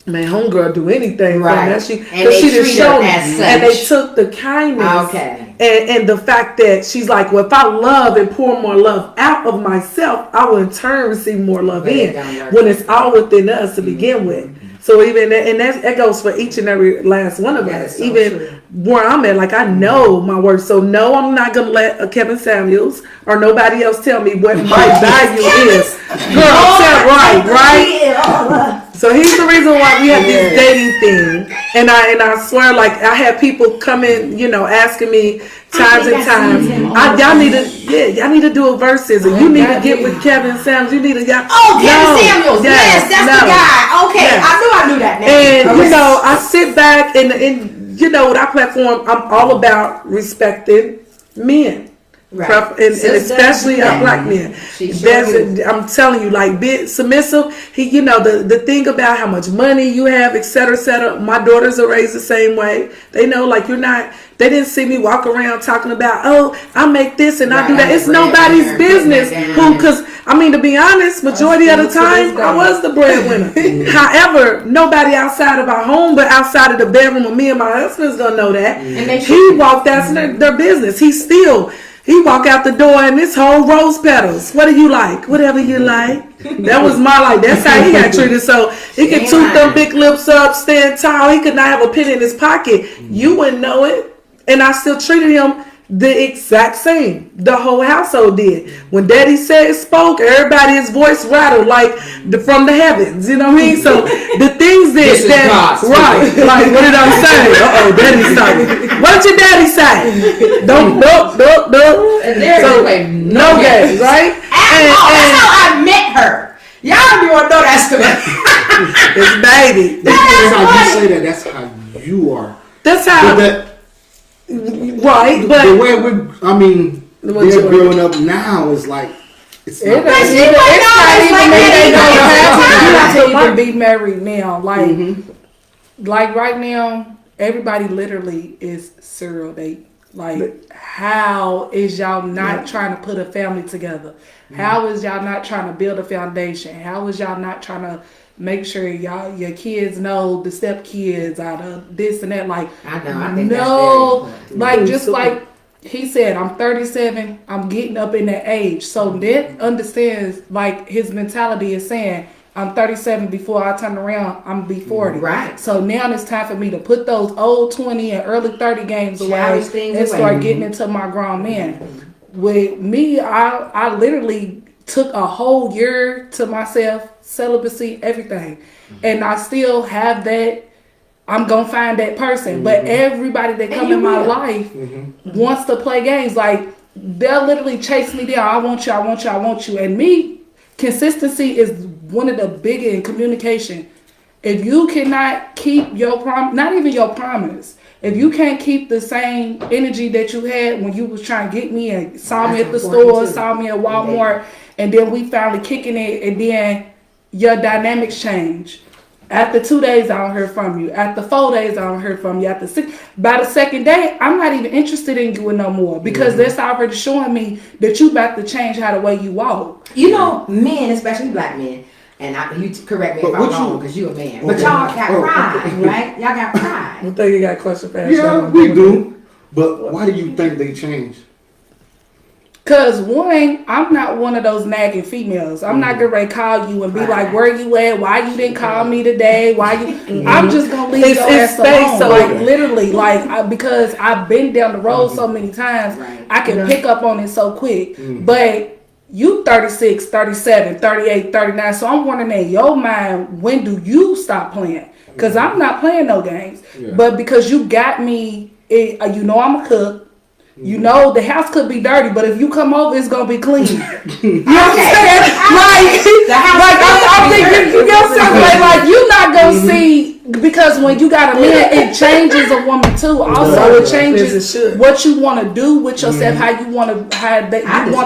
homegirl do anything for that. She just showed me, and they took the kindness and the fact that she's like, well, if I love and pour more love out of myself, I will in turn receive more love when it's all within us to begin with. So even that goes for each and every last one of us. So even where I'm at, like I know my worth. So no, I'm not gonna let Kevin Samuels or nobody else tell me what my value is. Girl, right. So he's the reason why we have this dating thing. And I swear, like I had people come in, asking me times and times. Y'all need to do a verses, and you need to get with Kevin Samuels. You need to Kevin Samuels. Yes, that's the guy. Okay, yeah. I knew that name. And I sit back and with our platform, I'm all about respecting men. Right. And especially our black men. I'm telling you, like, be submissive. The thing about how much money you have, et cetera, et cetera. My daughters are raised the same way. They know, like, you're not. They didn't see me walk around talking about, I make this and I do that. It's nobody's business. Because to be honest, majority of the time, I was the breadwinner. However, nobody outside of our home, but outside of the bedroom of me and my husband's gonna know that. And he walked. That's their business. He walk out the door and this whole rose petals. What do you like? Whatever you like. That was my life. That's how he got treated. So he could toot them big lips up, stand tall. He could not have a penny in his pocket. You wouldn't know it. And I still treated him the exact same. The whole household did. When Daddy spoke, everybody, his voice rattled like from the heavens. You know what I mean? So the things that right. Like, what did I say? Daddy started. What did your daddy say? Don't. And there's no games, right? And that's how I met her. Y'all don't want to know that story. It's baby. That's how you say that. That's how you are. That's how. Right, but the way they're growing up now is like it's not. You have to even be married now. Like right now, everybody literally is serial date. Like, how is y'all not trying to put a family together? How is y'all not trying to build a foundation? How is y'all not trying to make sure your kids know the step kids out of this and that? Like, I think that's very important. like just like he said, I'm 37. I'm getting up in that age, so that understands like his mentality is saying, I'm 37. Before I turn around, I'm gonna be 40. Right. So now it's time for me to put those old 20 and early 30 games away and start getting into my grown man. With me, I literally took a whole year to myself, celibacy, everything, and I still have that. I'm gonna find that person, but everybody that come in my life wants to play games. Like, they'll literally chase me down. I want you. I want you. I want you. And me, consistency is one of the big in communication. If you cannot keep your not even your promise, if you can't keep the same energy that you had when you was trying to get me and saw me at the store, saw me at Walmart, and then we finally kicking it, and then your dynamics change. After 2 days, I don't hear from you. After 4 days, I don't hear from you. After 6, by the second day, I'm not even interested in you no more, because that's already showing me that you about to change how the way you walk. You know, men, especially black men, and you correct me if I'm wrong, because you're a man. But y'all got pride, right? Y'all got pride. I think you got a question for us. Yeah, we do. But why do you think they changed? Cause one, I'm not one of those nagging females. I'm not gonna call you and be like, "Where you at? Why you didn't call me today? Why you?" I'm just gonna leave your ass alone. So like literally, because I've been down the road so many times, I can pick up on it so quick. But you 36, 37, 38, 39. So I'm wondering in your mind, when do you stop playing? Cause I'm not playing no games. But because you got me, you know I'm a cook. You know the house could be dirty, but if you come over, it's gonna be clean. You understand? I'm thinking, you know what I'm saying? Like you're not gonna see, because when you got a man, it changes a woman too. Also, it changes what you want to do with yourself, how you want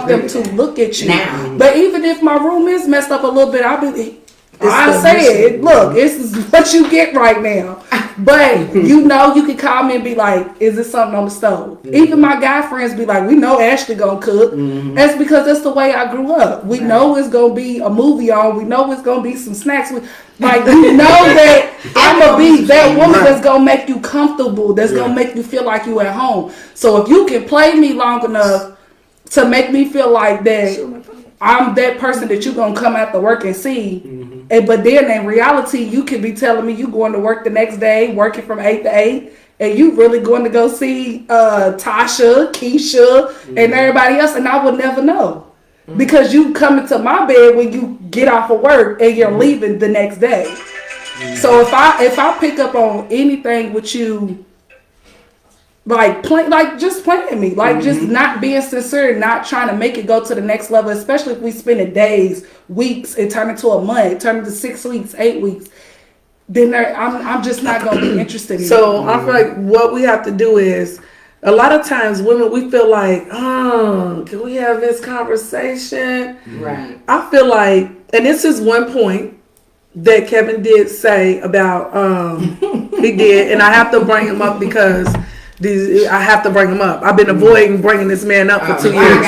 them to look at you. But even if my room is messed up a little bit, I say it. Look, this is what you get right now. But you can call me and be like, "Is there something on the stove?" Even my guy friends be like, "We know Ashley gonna cook." That's because that's the way I grew up. We know it's gonna be a movie on. We know it's gonna be some snacks. Like, you know that I'm gonna be that woman that's gonna make you comfortable. That's gonna make you feel like you at home. So if you can play me long enough to make me feel like that I'm that person that you're going to come after work and see. But then in reality, you could be telling me you going to work the next day, working from 8 to 8, and you really going to go see Tasha, Keisha, and everybody else, and I would never know. Because you come into my bed when you get off of work and you're leaving the next day. So if I pick up on anything with you, just playing me, just not being sincere, not trying to make it go to the next level, especially if we spend days, weeks, and turn it to a month, turn it to 6 weeks, 8 weeks, then I'm just not going to be interested in it. So I feel like what we have to do is, a lot of times women, we feel like, can we have this conversation? Right. I feel like, and this is one point that Kevin did say about, he did, and I have to bring him up because I have to bring him up. I've been avoiding bringing this man up for 2 years.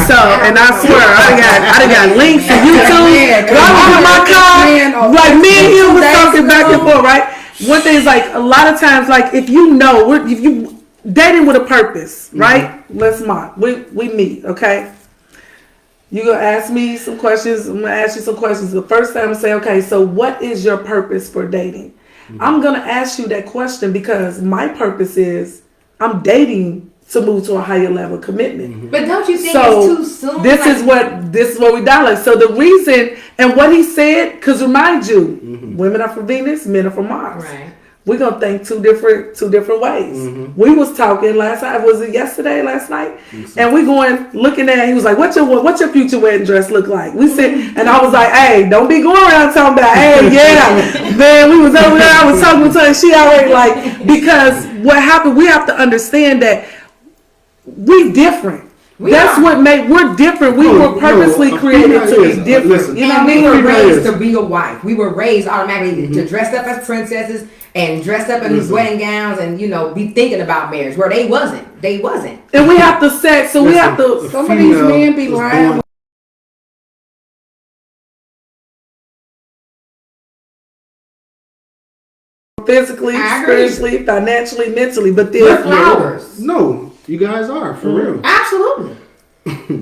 So, and I swear, I done got links to YouTube. I was in my car, like me and him was talking back and forth, right? One thing is, like, a lot of times, like, if you dating with a purpose, right? Let's mock. We meet, okay? You're going to ask me some questions. I'm going to ask you some questions. The first time I say, okay, so what is your purpose for dating? I'm going to ask you that question because my purpose is I'm dating to move to a higher level of commitment. But don't you think it's too soon? This is what we dialogue. So the reason, and what he said, because remind you, women are from Venus, men are from Mars. Right. we're gonna think two different ways. Mm-hmm. We was talking last night. Was it yesterday? Last night, and we going looking at. He was like, "What's your future wedding dress look like?" We said, and I was like, "Hey, don't be going around talking about, hey, yeah, man." We was over there. I was talking to her. And she already like, because what happened? We have to understand that we different. That's what made we're different. We were purposely created to be different. Listen, you know, we were raised to be a wife. We were raised automatically to dress up as princesses and dress up in these wedding gowns and, you know, be thinking about marriage. Where they wasn't. And we have to set. So we have to. Some of these men be lying. Physically, spiritually, financially, mentally, but we're flowers. No, you guys are for real. Absolutely.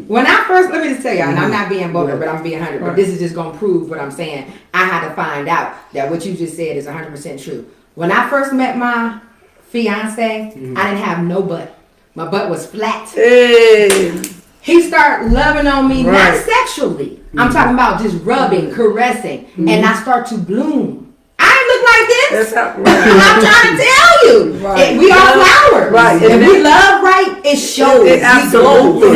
When I first, let me just tell y'all, and I'm not being vulgar, but I'm being 100. But this is just gonna prove what I'm saying. I had to find out that what you just said is 100% true. When I first met my fiance, I didn't have no butt. My butt was flat. Hey. He started loving on me, not sexually. I'm talking about just rubbing, caressing, and I start to bloom. I ain't look like this. That's I'm trying to tell you. We are flowers. Right. If we love right, it shows. It absolutely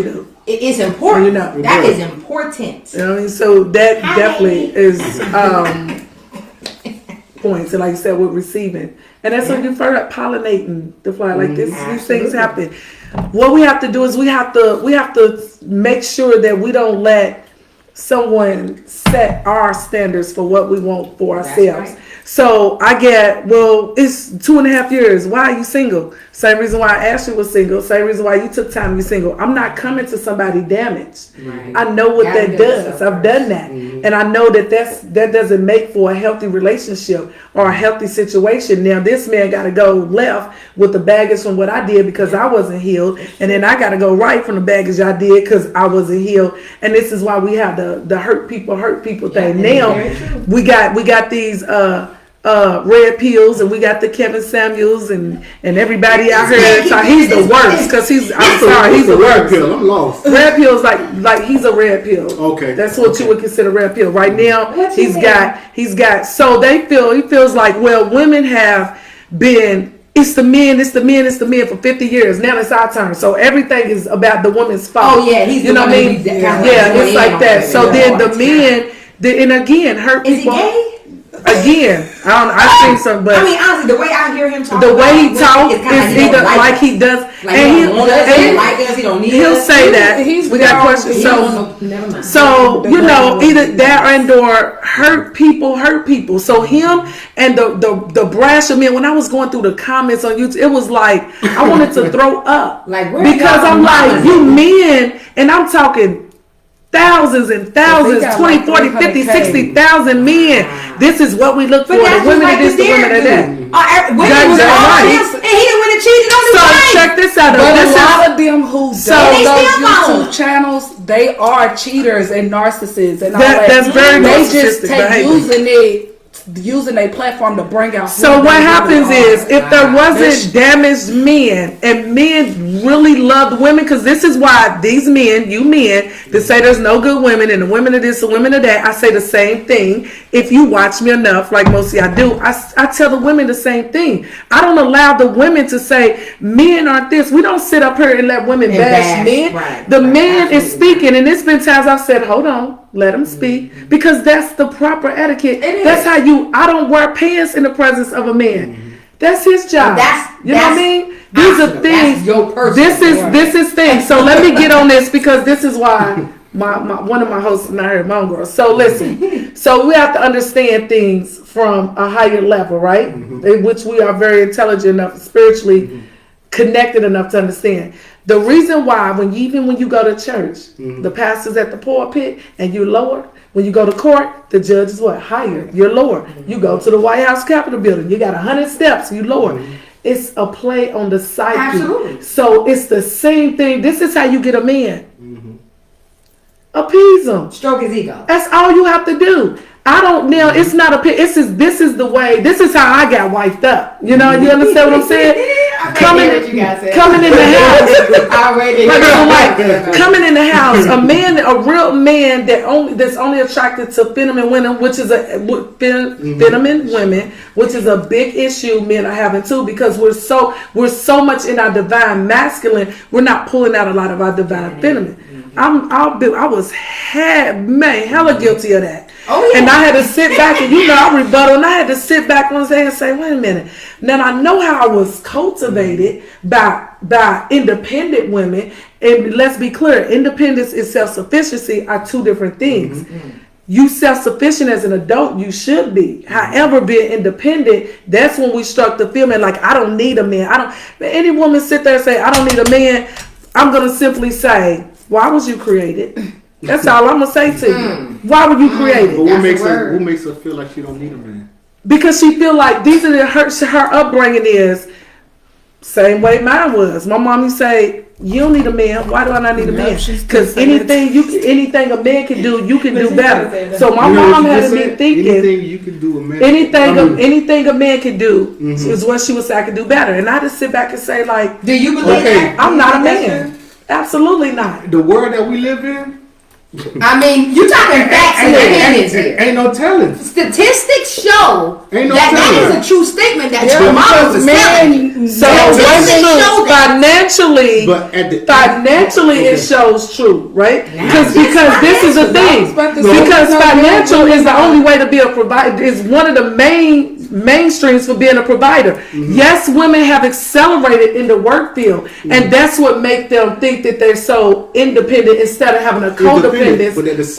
does. It's important. You know, that is important. You know what I mean? So that definitely is points. And like you said, with receiving. And that's when you start pollinating the fly. Like these things happen. What we have to do is we have to make sure that we don't let someone set our standards for what we want for ourselves. Right. So I get, well, it's 2.5 years. Why are you single? Same reason why Ashley was single. Same reason why you took time to be single. I'm not coming to somebody damaged. Right. I know what that does. I've done that. And I know that that doesn't make for a healthy relationship or a healthy situation. Now this man got to go left with the baggage from what I did because I wasn't healed. And then I got to go right from the baggage I did because I wasn't healed. And this is why we have the hurt people thing. Now we got these red pills, and we got the Kevin Samuels and everybody out here. So he's the worst because he's the worst. Pill. I'm lost. Red pills like he's a red pill. Okay, that's what you would consider red pill. Right now he's got. So he feels like, well, women have been. It's the men for 50 years. Now it's our turn. So everything is about the woman's fault. Oh yeah, he's you know what I mean? Yeah, it's like that. So then the men, and again, hurt people. Is he gay? Again, I've seen some, but I mean, honestly, the way I hear him talk, the way he talks is either like he does, he don't need he'll say that. We got questions, so you know, either that and/or hurt people. So him and the brash of men. When I was going through the comments on YouTube, it was like I wanted to throw up, because I'm like, you men, and I'm talking thousands and thousands, 20, 40, 50, 60,000 men. This is what we look for. The women of this, the women of that. Women was all this, and he didn't win a cheated on his wife. So check this out. But a lot of them who do those YouTube channels, they are cheaters and narcissists and all that. That's very narcissistic behavior. They using a platform to bring out. So what happens is, if there wasn't damaged men, and men really loved women, because this is why these men, you men, that say there's no good women and the women of this, the women of that, I say the same thing. If you watch me enough, like most of y'all do, I tell the women the same thing. I don't allow the women to say men aren't this. We don't sit up here and let women bash men. The man is speaking, and it's been times I've said, hold on. Let him speak, because that's the proper etiquette. That's how I don't wear pants in the presence of a man. That's his job. You know what I mean? These are things. This is things. So let me get on this, because this is why one of my hosts is not here, my own girl. So listen. So we have to understand things from a higher level, right? In which we are very intelligent enough, spiritually connected enough to understand. The reason why, when you go to church, the pastor's at the pulpit and you're lower. When you go to court, the judge is what? Higher. You're lower. You go to the White House Capitol building. You got 100 steps. You lower. It's a play on the psyche. Absolutely. So it's the same thing. This is how you get a man. Appease him. Stroke his ego. That's all you have to do. I don't now. It's not a. This is the way. This is how I got wiped up. You know. You understand what I'm saying? Coming in the house. Coming in the house. A real man that's only attracted to feminine women, which is feminine women, which is a big issue men are having too, because we're so much in our divine masculine. We're not pulling out a lot of our divine feminine. I was hella guilty of that. Oh, yeah. And I had to sit back and I rebuttal, and I had to sit back one day and say, wait a minute. Now I know how I was cultivated by independent women, and let's be clear, independence and self-sufficiency are two different things. Mm-hmm. You self-sufficient as an adult, you should be. However, being independent, that's when we struck the feeling like I don't need a man. Any woman sit there and say, I don't need a man, I'm gonna simply say, why was you created? That's all I'm gonna say to you. Why were you created? But what makes her feel like she don't need a man? Because she feel like her upbringing is same way mine was. My mom used to say, you don't need a man. Why do I not need a man? Because anything a man can do, you can do better. So my mom had me thinking anything you can do, a man. Anything a man can do is what she would say I can do better. And I just sit back and say, like, do you believe that? I'm not a man. Absolutely not. The world that we live in. I mean, you talking facts and opinions here. Ain't no telling. Statistics show that is a true statement that your mom was telling. So financially, it shows true, right? Because this is the thing. Because financial is the only way to be a provider. Is one of the mainstreams for being a provider. Mm-hmm. Yes, women have accelerated in the work field, and that's what makes them think that they're so independent instead of having a codependence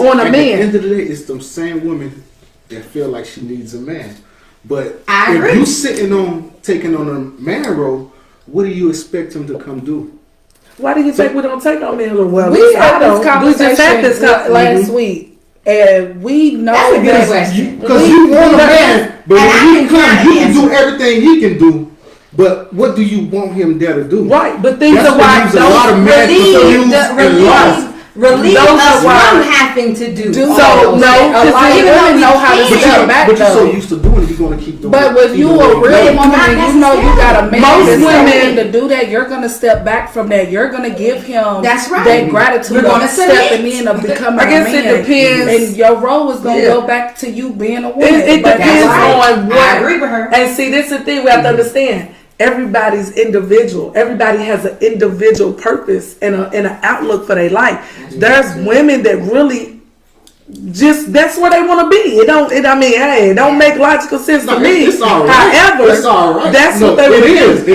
on a man. At the end of the day, it's them same women that feel like she needs a man. But if you taking on a man role, what do you expect him to come do? Why do you think we don't take on men role? Well, we had this conversation last week. And we know that because you want a man, but when he comes, you can do everything he can do. But what do you want him there to do? Right, but things are why a lot of men relieve us from having to do. So no, a lot of women know how to step back. But you're so used to doing it, you're gonna keep doing it. But when you a real woman and you know you got a man that's willing to do that, you're gonna step back from that. You're gonna give him that gratitude of stepping in of becoming a man. I guess it depends. And your role is gonna go back to you being a woman. It depends on what. I agree with her. And see, this is the thing we have to understand. Everybody's individual. Everybody has an individual purpose and an outlook for their life. There's women that really just that's where they want to be. It don't make logical sense to me. It's all right. However, it's all right. That's what they want to do. It is.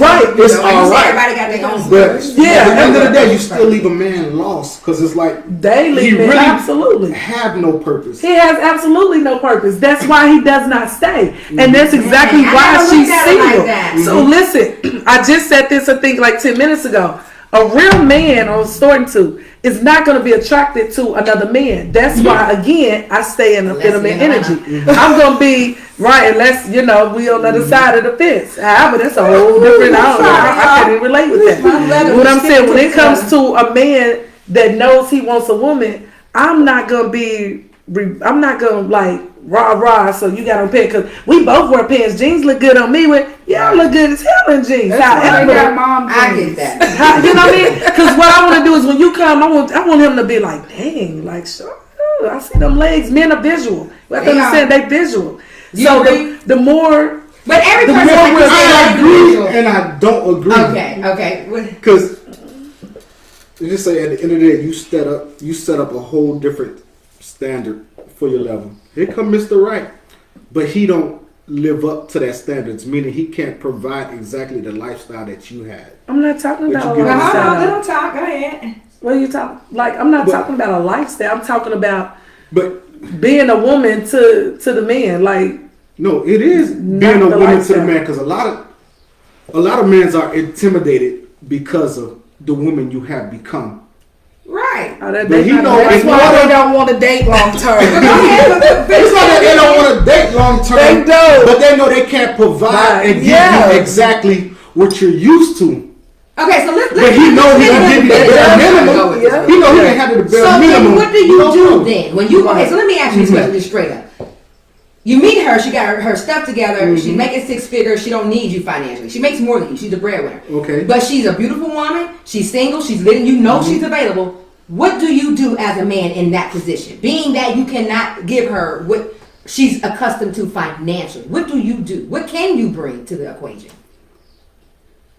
Right. It's all right. Everybody got their own. But at the end of the day, you still leave a man lost because it's like they leave him really absolutely have no purpose. He has absolutely no purpose. That's why he does not stay, and that's exactly why she's single. Like so listen, I just said this I think like 10 minutes ago. A real man, I was starting to, is not going to be attracted to another man. That's why, again, I stay in the feminine energy. I'm going to be, right, unless, we on the other side of the fence. However, that's a whole different, I can't even relate with that. What I'm saying, when it comes to a man that knows he wants a woman, I'm not going to like, rah, so you got on pants, because we both wear pants. Jeans look good on me. Y'all look good as hell in jeans. I get that. You know what I mean? Because what I want to do is when you come, I want him to be like, dang, like, sure, I see them legs. Men are visual. You have to understand, they visual. So the more... But every person I agree and I don't agree. Okay. Because you just say at the end of the day, you set up a whole different standard for your level. Here come Mr. Right, but he don't live up to that standards, meaning he can't provide exactly the lifestyle that you had. I'm not talking about a lifestyle. Let him talk. Go ahead. What are you talking? Like, I'm not talking about a lifestyle. I'm talking about being a woman to the man. Like, no, it is being a woman to the man, because a lot of men are intimidated because of the woman you have become. Right. That's why they don't want to date long term. It's not that they don't want to date long term. They do. But they know they can't provide and give you exactly what you're used to. Okay, so let's. But he know he gonna give you the bare minimum. He know he can handle the bare minimum. So what do you do then? When you okay, so let me ask you this question just straight up. You meet her, she got her stuff together, she's making 6 figures, she don't need you financially. She makes more than you, she's a breadwinner. Okay. But she's a beautiful woman, she's single, she's living, you know she's available. What do you do as a man in that position? Being that you cannot give her what she's accustomed to financially. What do you do? What can you bring to the equation?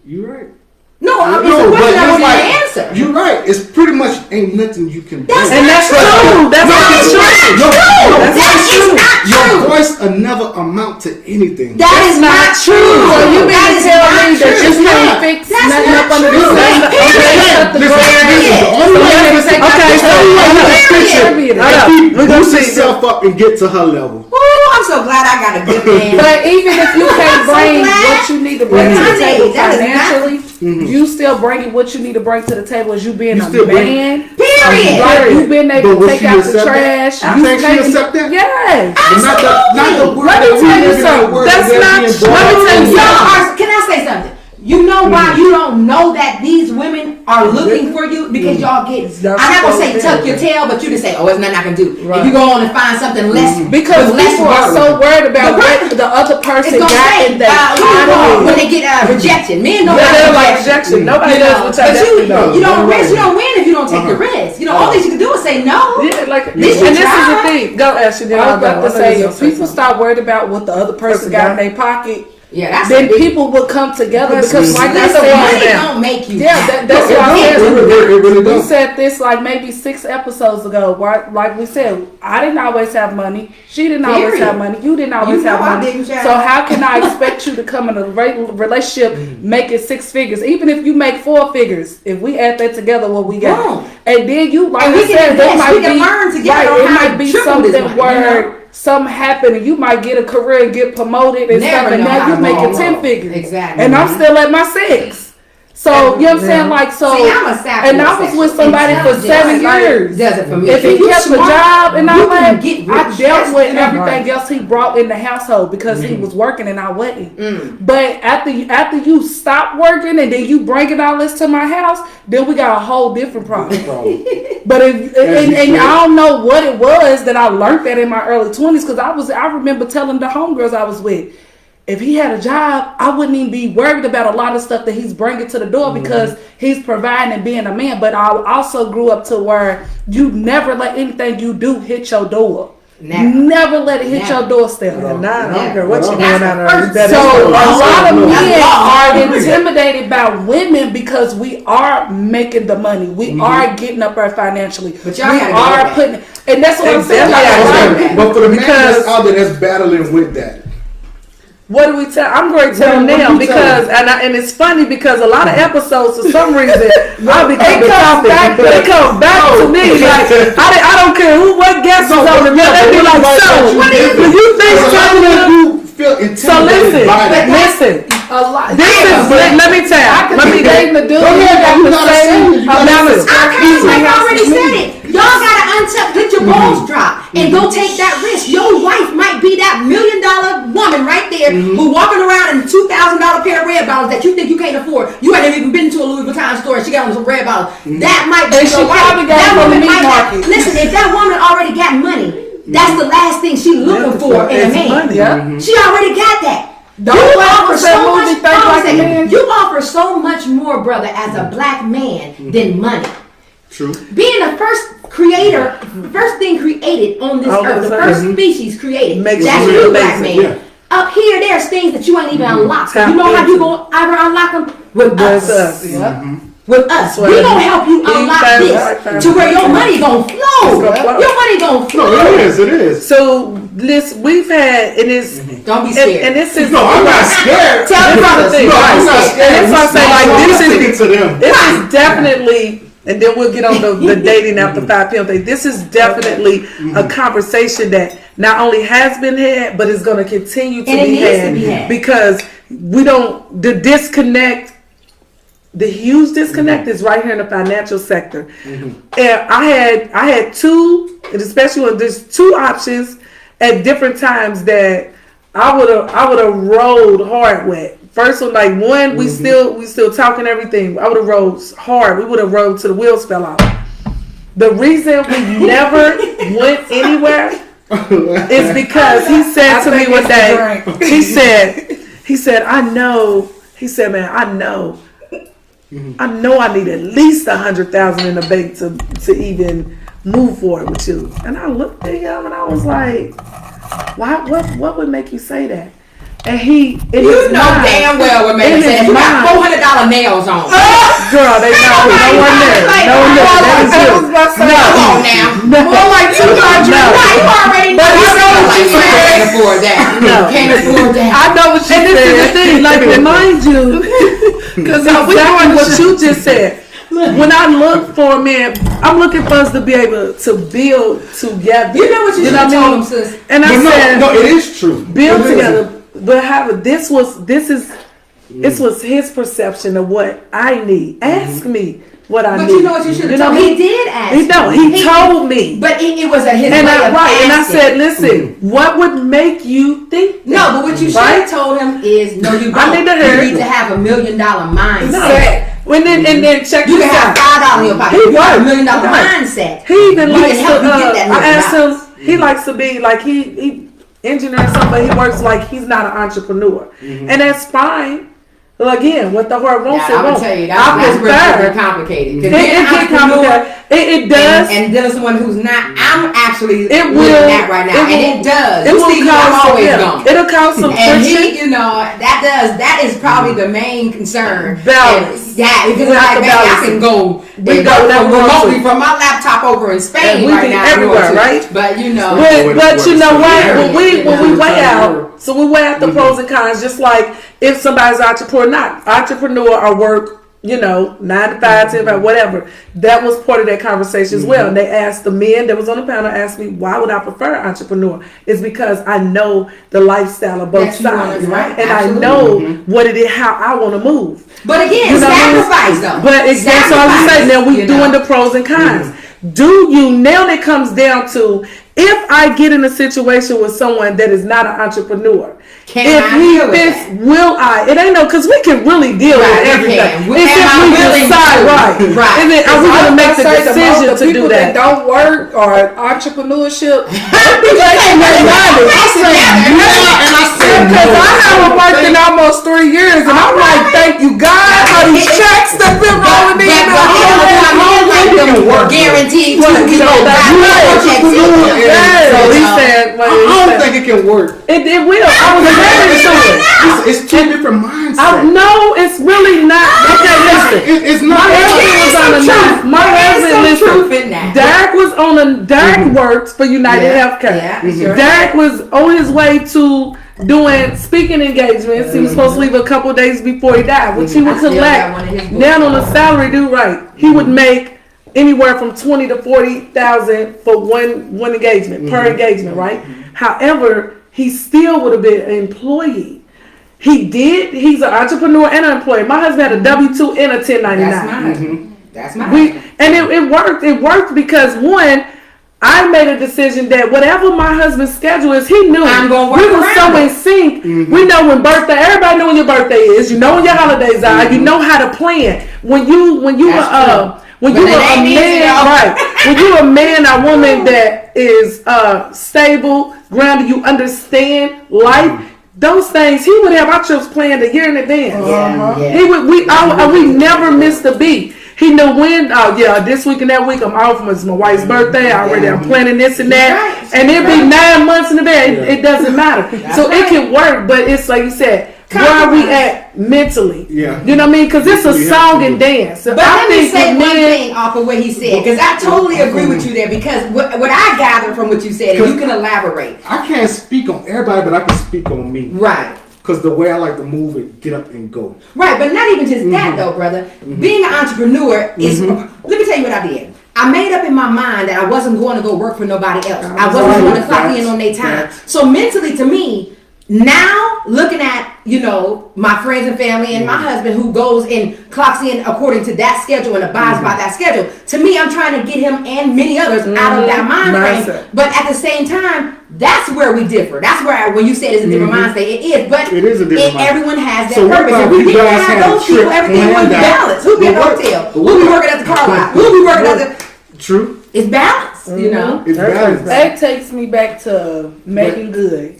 You right. No, it's a question I want you to answer. You're right. It's pretty much ain't nothing you can do. And that's true. That's not true. Your voice will never amount to anything. That is not true. So you mean to tell me that you can't fix nothing up under the sun? We're gonna set yourself up and get to her level. I'm so glad I got a good man. But even if you can't bring what you need to bring to the table financially, you still bringing what you need to bring to the table as you being a man. Period. Like you being able to take out the trash. You think she accept that? Yes. Not the word. Let me tell you something. That's not true. Let me tell you something. Can I say something? You know why you don't know that these women are looking for you? Because y'all get, I'm not going to say tuck your tail, but you just say, oh, there's nothing I can do. If you go on and find something less, because people are so worried about what the other person got in that when they get rejection. Men don't like rejection. Nobody knows what but you don't risk, you don't win if you don't take the risk. You know, all these you can do is say no. Yeah, like, and this is the thing. Go, Ashley. I was about to say, if people stop worried about what the other person got in their pocket, yeah, then people will come together because, like I said, money don't make you. Yeah, that's why I said we said this like maybe 6 episodes ago. Like we said, I didn't always have money. She didn't always have money. You didn't always have money. So how can I expect you to come in a relationship making 6 figures? Even if you make 4 figures, if we add that together, what we got, and then you like I said, there might be learn together. It might be something where. Something happen and you might get a career and get promoted and stuff, and now you making 10 figures. Exactly. And I'm still at my 6. So you know what I'm saying? Like so. See, I'm a sappy and I was with somebody for 7 years. Does it for me? If he kept a job and all that, I dealt with everything else he brought in the household because he was working and I wasn't. But after you stop working and then you bringing all this to my house, then we got a whole different problem. But if and I don't know what it was that I learned that in my early 20s because I remember telling the homegirls I was with, if he had a job, I wouldn't even be worried about a lot of stuff that he's bringing to the door because he's providing and being a man. But I also grew up to where you never let anything you do hit your door. Never let it hit your doorstep. I don't care what you're doing out there. So a lot of men are intimidated by women because we are making the money. We are getting up there financially. But y'all we are putting, and that's what I'm saying. But for the man that's out there that's battling with that. What do we tell? I'm going to tell them because, and it's funny because a lot of episodes, for some reason, I'll be it comes back to me. Like I don't care what guest is on the middle. They be like, so what do you think? So listen. Let me tell. I could be dating the dude. I already said it. Y'all gotta untuck, let your balls drop, and go take that risk. Your wife might be that $1 million woman right there who walking around in a $2,000 pair of red bottles that you think you can't afford. You ain't even been to a Louis Vuitton store and she got on some red bottles. That might be your wife. That woman might have, listen, if that woman already got money, that's the last thing she's looking for in a man. She already got that. You offer so much more, brother, as a black man than money. True. Being the first creator, first thing created on this earth, the first species created. That's you, black man. Yeah. Up here, there's things that you ain't even unlocked. You know how you gonna ever unlock them? With us. With us. We gonna help you unlock this to where your money gonna flow. Your money gonna flow. It is. So we've had, and it's don't be scared. And this is I'm not scared. Tell me about thing. I'm not scared. And that's why I say this is definitely. And then we'll get on the dating after 5 p.m. thing. This is definitely a conversation that not only has been had, but is going to continue to be had because we don't. The huge disconnect is right here in the financial sector. And I had 2, and especially when there's 2 options at different times that I would have rolled hard with. first one, like one, we still talking everything. I would have rode hard. We would have rode till the wheels fell off. The reason we never went anywhere is because he said to me one day, he said, I know. He said, man, I know I need at least 100,000 in the bank to even move forward with you. And I looked at him and I was like, why? What would make you say that? And you know damn well what made me say that. You got $400 nails on. Girl, they know. No one there. No one there. That was you. Come on now. More like 200. You already know. But you know what she said. Can't afford that. No. Can't afford that. I know what she said. And this is the thing. Like, remind you. Because exactly what you just said. When I look for a man, I'm looking for us to be able to build together. You know what you should have told him, sis. And I said, no, it is true. Build together. But this was his perception of what I need. Ask me what I need. But you know what you should have told him? He did ask. He told me. But it was at his way of asking. And I said, listen, Mm-hmm. what would make you think that? No, but what you should have told him is, no, you don't. You need to have $1 million mindset. No. And then check you this out. You can have $5 in your pocket. You got $1 million mindset. He even likes to. I asked him. He likes to be like he engineer or something, but he works like he's not an entrepreneur, and that's fine. Well, again, what the heart won't say won't. I'm tell you, that's very complicated. It gets complicated. It does. And then someone who's not. I'm actually living that right now, and it does. It will cause It'll cause some and friction. That is probably the main concern. Balance. Because I can go. We go remotely from my laptop over in Spain right now. Everywhere, right? But you know. But you know what? When we weigh out, so we weigh out the pros and cons, just like if somebody's entrepreneur or work, 9 to 5, 10 to 5, whatever. That was part of that conversation as well. And they asked the men that was on the panel, asked me, why would I prefer entrepreneur? It's because I know the lifestyle of both sides. Right? And absolutely. I know what it is, how I want to move. But again, sacrifice though. But that's all I'm saying. Now we doing the pros and cons. Now it comes down to, if I get in a situation with someone that is not an entrepreneur, will I? It ain't because we can really deal with everything. It's if we decide right. And then are we going to make the decision to do that? That don't work or entrepreneurship. Because I haven't worked in almost 3 years, and I'm like, thank you God, how these checks that been rolling in. Guaranteed to I don't think it can work. It will. I was married to it. It's two different mindsets. No, it's really not. Okay, listen. It's not. My husband, listen. Derek was Derek works for United Healthcare. Yeah, Derek was on his way to doing speaking engagements. He was supposed to leave a couple days before he died, which he would collect. Now on a salary, he would make anywhere from 20 to 40,000 for one engagement per engagement, right? However, he still would have been an employee. He's an entrepreneur and an employee. My husband had a W-2 and a 1099. That's my husband. And it worked. It worked because one, I made a decision that whatever my husband's schedule is, he knew. I'm gonna work we were so in sync. We know when birthday. Everybody know when your birthday is. You know when your holidays are. You know how to plan. When you were a man, right? When you're a man or woman that is stable, grounded, you understand life. Those things, he would have our trips planned a year in advance. He would. We never missed a beat. He knew when. This week and that week I'm off. It's my wife's birthday. I'm planning this and that, and it'd be 9 months in advance. It doesn't matter. So it can work, but it's like you said. Where are we at mentally? Yeah. You know what I mean? Because it's a song and dance. But let me say one thing off of what he said, because I totally agree with you there, because what I gathered from what you said, and you can elaborate. I can't speak on everybody, but I can speak on me. Right. Because the way I like to move it, get up and go. Right, but not even just that though, brother. Being an entrepreneur is, let me tell you what I did. I made up in my mind that I wasn't going to go work for nobody else. I wasn't going to clock in on their time. So mentally to me, Now, looking at, my friends and family and my husband who goes and clocks in according to that schedule and abides by that schedule, to me, I'm trying to get him and many others out of that mind frame. But at the same time, that's where we differ. That's where, when you said it's a different mindset, it is. But it is a different mindset. Everyone has that So purpose. If we didn't have those people, everything would be balanced. Who'll be at the hotel? Who'll be working at the car lot? Who'll be working at the... True. It's balanced, It's balanced. That takes me back to making good.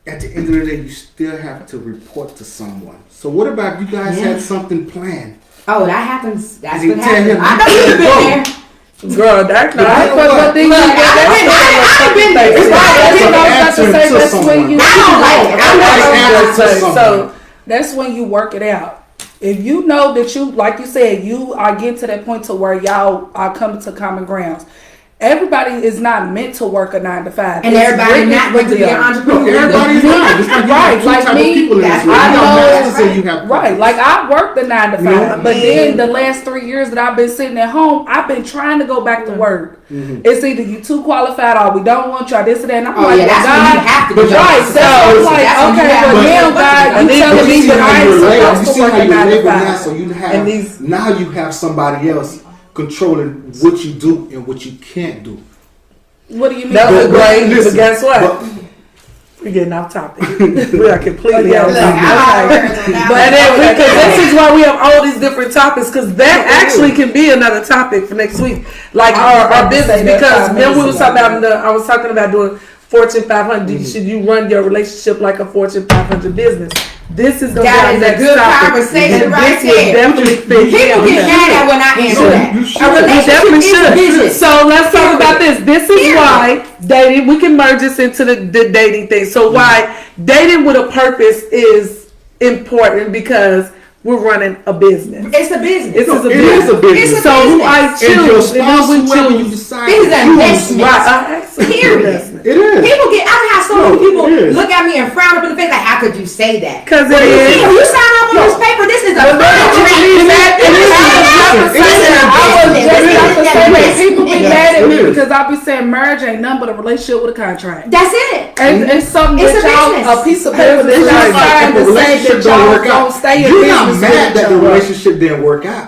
At the end of the day, you still have to report to someone. So what about if you guys had something planned? Oh, that happens. That's You what tell happens. him, I know you've been there. Girl, that's not. I've been there. That's when you. I don't like it. I Answer to someone. So that's when you work it out. If you know that you, like you said, you are getting to that point to where y'all are coming to common grounds. Everybody is not meant to work a 9 to 5. And everybody not meant to be an entrepreneur. Everybody's not. It's like you have two Like type me, of people in this that's world. I You know. don't have to say you have Right, like I worked the 9 to 5, know, but then the last 3 years that I've been sitting at home, I've been trying to go back to work. It's either you too qualified or we don't want y'all this and that. And I'm Oh, like, yeah, that's when you have to do right? that. So I'm like, That's when you okay, have well to now, do God, that. you telling me that I ain't supposed to work a 9 to 5. So you have now you have somebody else controlling what you do and what you can't do. What do you mean? That was great. listen, But guess what? but- We're getting off topic. We are completely off Look, topic. But then because this is why we have all these different topics, because that actually can be another topic for next week, like our business. Because then we was talking about I was talking about doing Fortune 500. Should you run your relationship like a Fortune 500 business? This is going to be That our is a next good topic. conversation And right this would there. definitely fit. People get mad at when I answer that. You should. A We definitely relationship is a should. business. So let's talk about this. This is Period. why dating, we can merge this into the dating thing. So why dating with a purpose is important, because we're running a business. It's a business. This is a It business. is a business. It's a So who business. I And your choose, and spouse, who we whoever you choose. decide This is to an choose. investment. Period. Investment. It is. People get. I have so many people it is. look at me and frown up in the face like, "How could you say that?" Because it Well, is. you sign up on this paper. This is a But contract. People be mad at It me is. because I be saying marriage ain't nothing but a relationship with a contract. That's it. And it's something It's that a y'all, business. a piece of paper that It's y'all like signed if to the say relationship that don't y'all work don't out, stay in you're not business mad with that each the other. relationship didn't work out.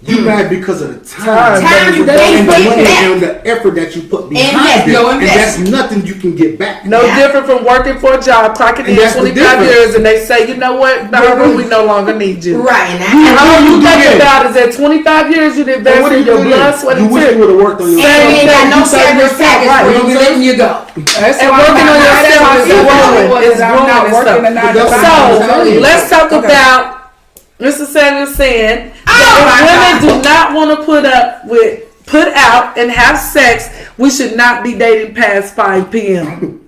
You mad because of the time Time you and the put money back. and the effort that you put yes, behind it, your and that's investment. nothing you can get back. No Yeah. different from working for a job, clocking And in that's the 25 difference. years, and they say, you know what, Barbara, we no longer need you. Right. And All you do think then? about is that 25 years you And invest what do in you your do blood, then? sweat, You and wish you tears. would have worked on your you ain't got no You say severance yourself, package right. for you, so letting you go. That's And why working I'm on not yourself mad at is myself growing. It's that I'm growing not and working stuff. a 9 to 5. So let's talk Okay. about Mr. Sanders saying that if women do not want to put out and have sex, we should not be dating past 5 p.m.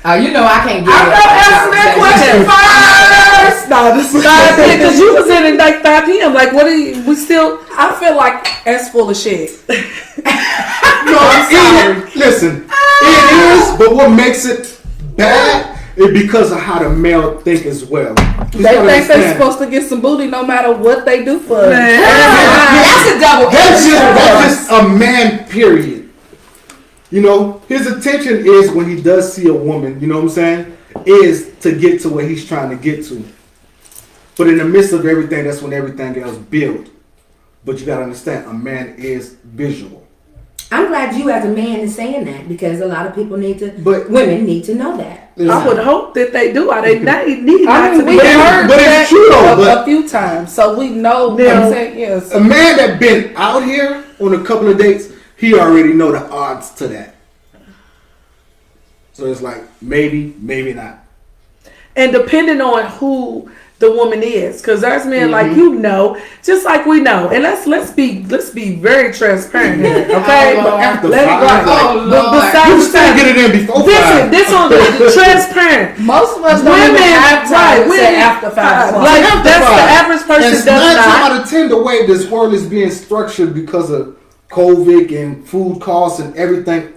You know I can't get I'm not answering that question first. No, this is 5 p.m. because you was in at like 5 p.m. Like, what are you? We still. I feel like that's full of shit. Listen, it is, but what makes it bad is because of how the male think as well. You They gotta think they're understand. supposed to get some booty no matter what they do for us. That's a double. That's just a man, period. You know, his intention is when he does see a woman, you know what I'm saying, is to get to where he's trying to get to. But in the midst of everything, that's when everything else builds. But you gotta understand, a man is visual. I'm glad you as a man is saying that, because a lot of people But- women need to know that. I would hope that they do. Are they not need I not mean, to we be? heard but it's that true though, but- a few times, so we know. Yeah. I'm saying, yes. A man that been out here on a couple of dates, he already know the odds to that. So it's like, maybe, maybe not. And depending on who the woman is, because there's men like just like we know, and let's be very transparent here, okay? Lord. After Let it five, go. like, Lord. Besides you the still fact- get it in before This five. this on the transparent. Most of us don't Women, even have time right, to say women- after 5 o'clock. like After that's five. the average person And does 9 not. times out of 10, the way this world is being structured because of COVID and food costs and everything,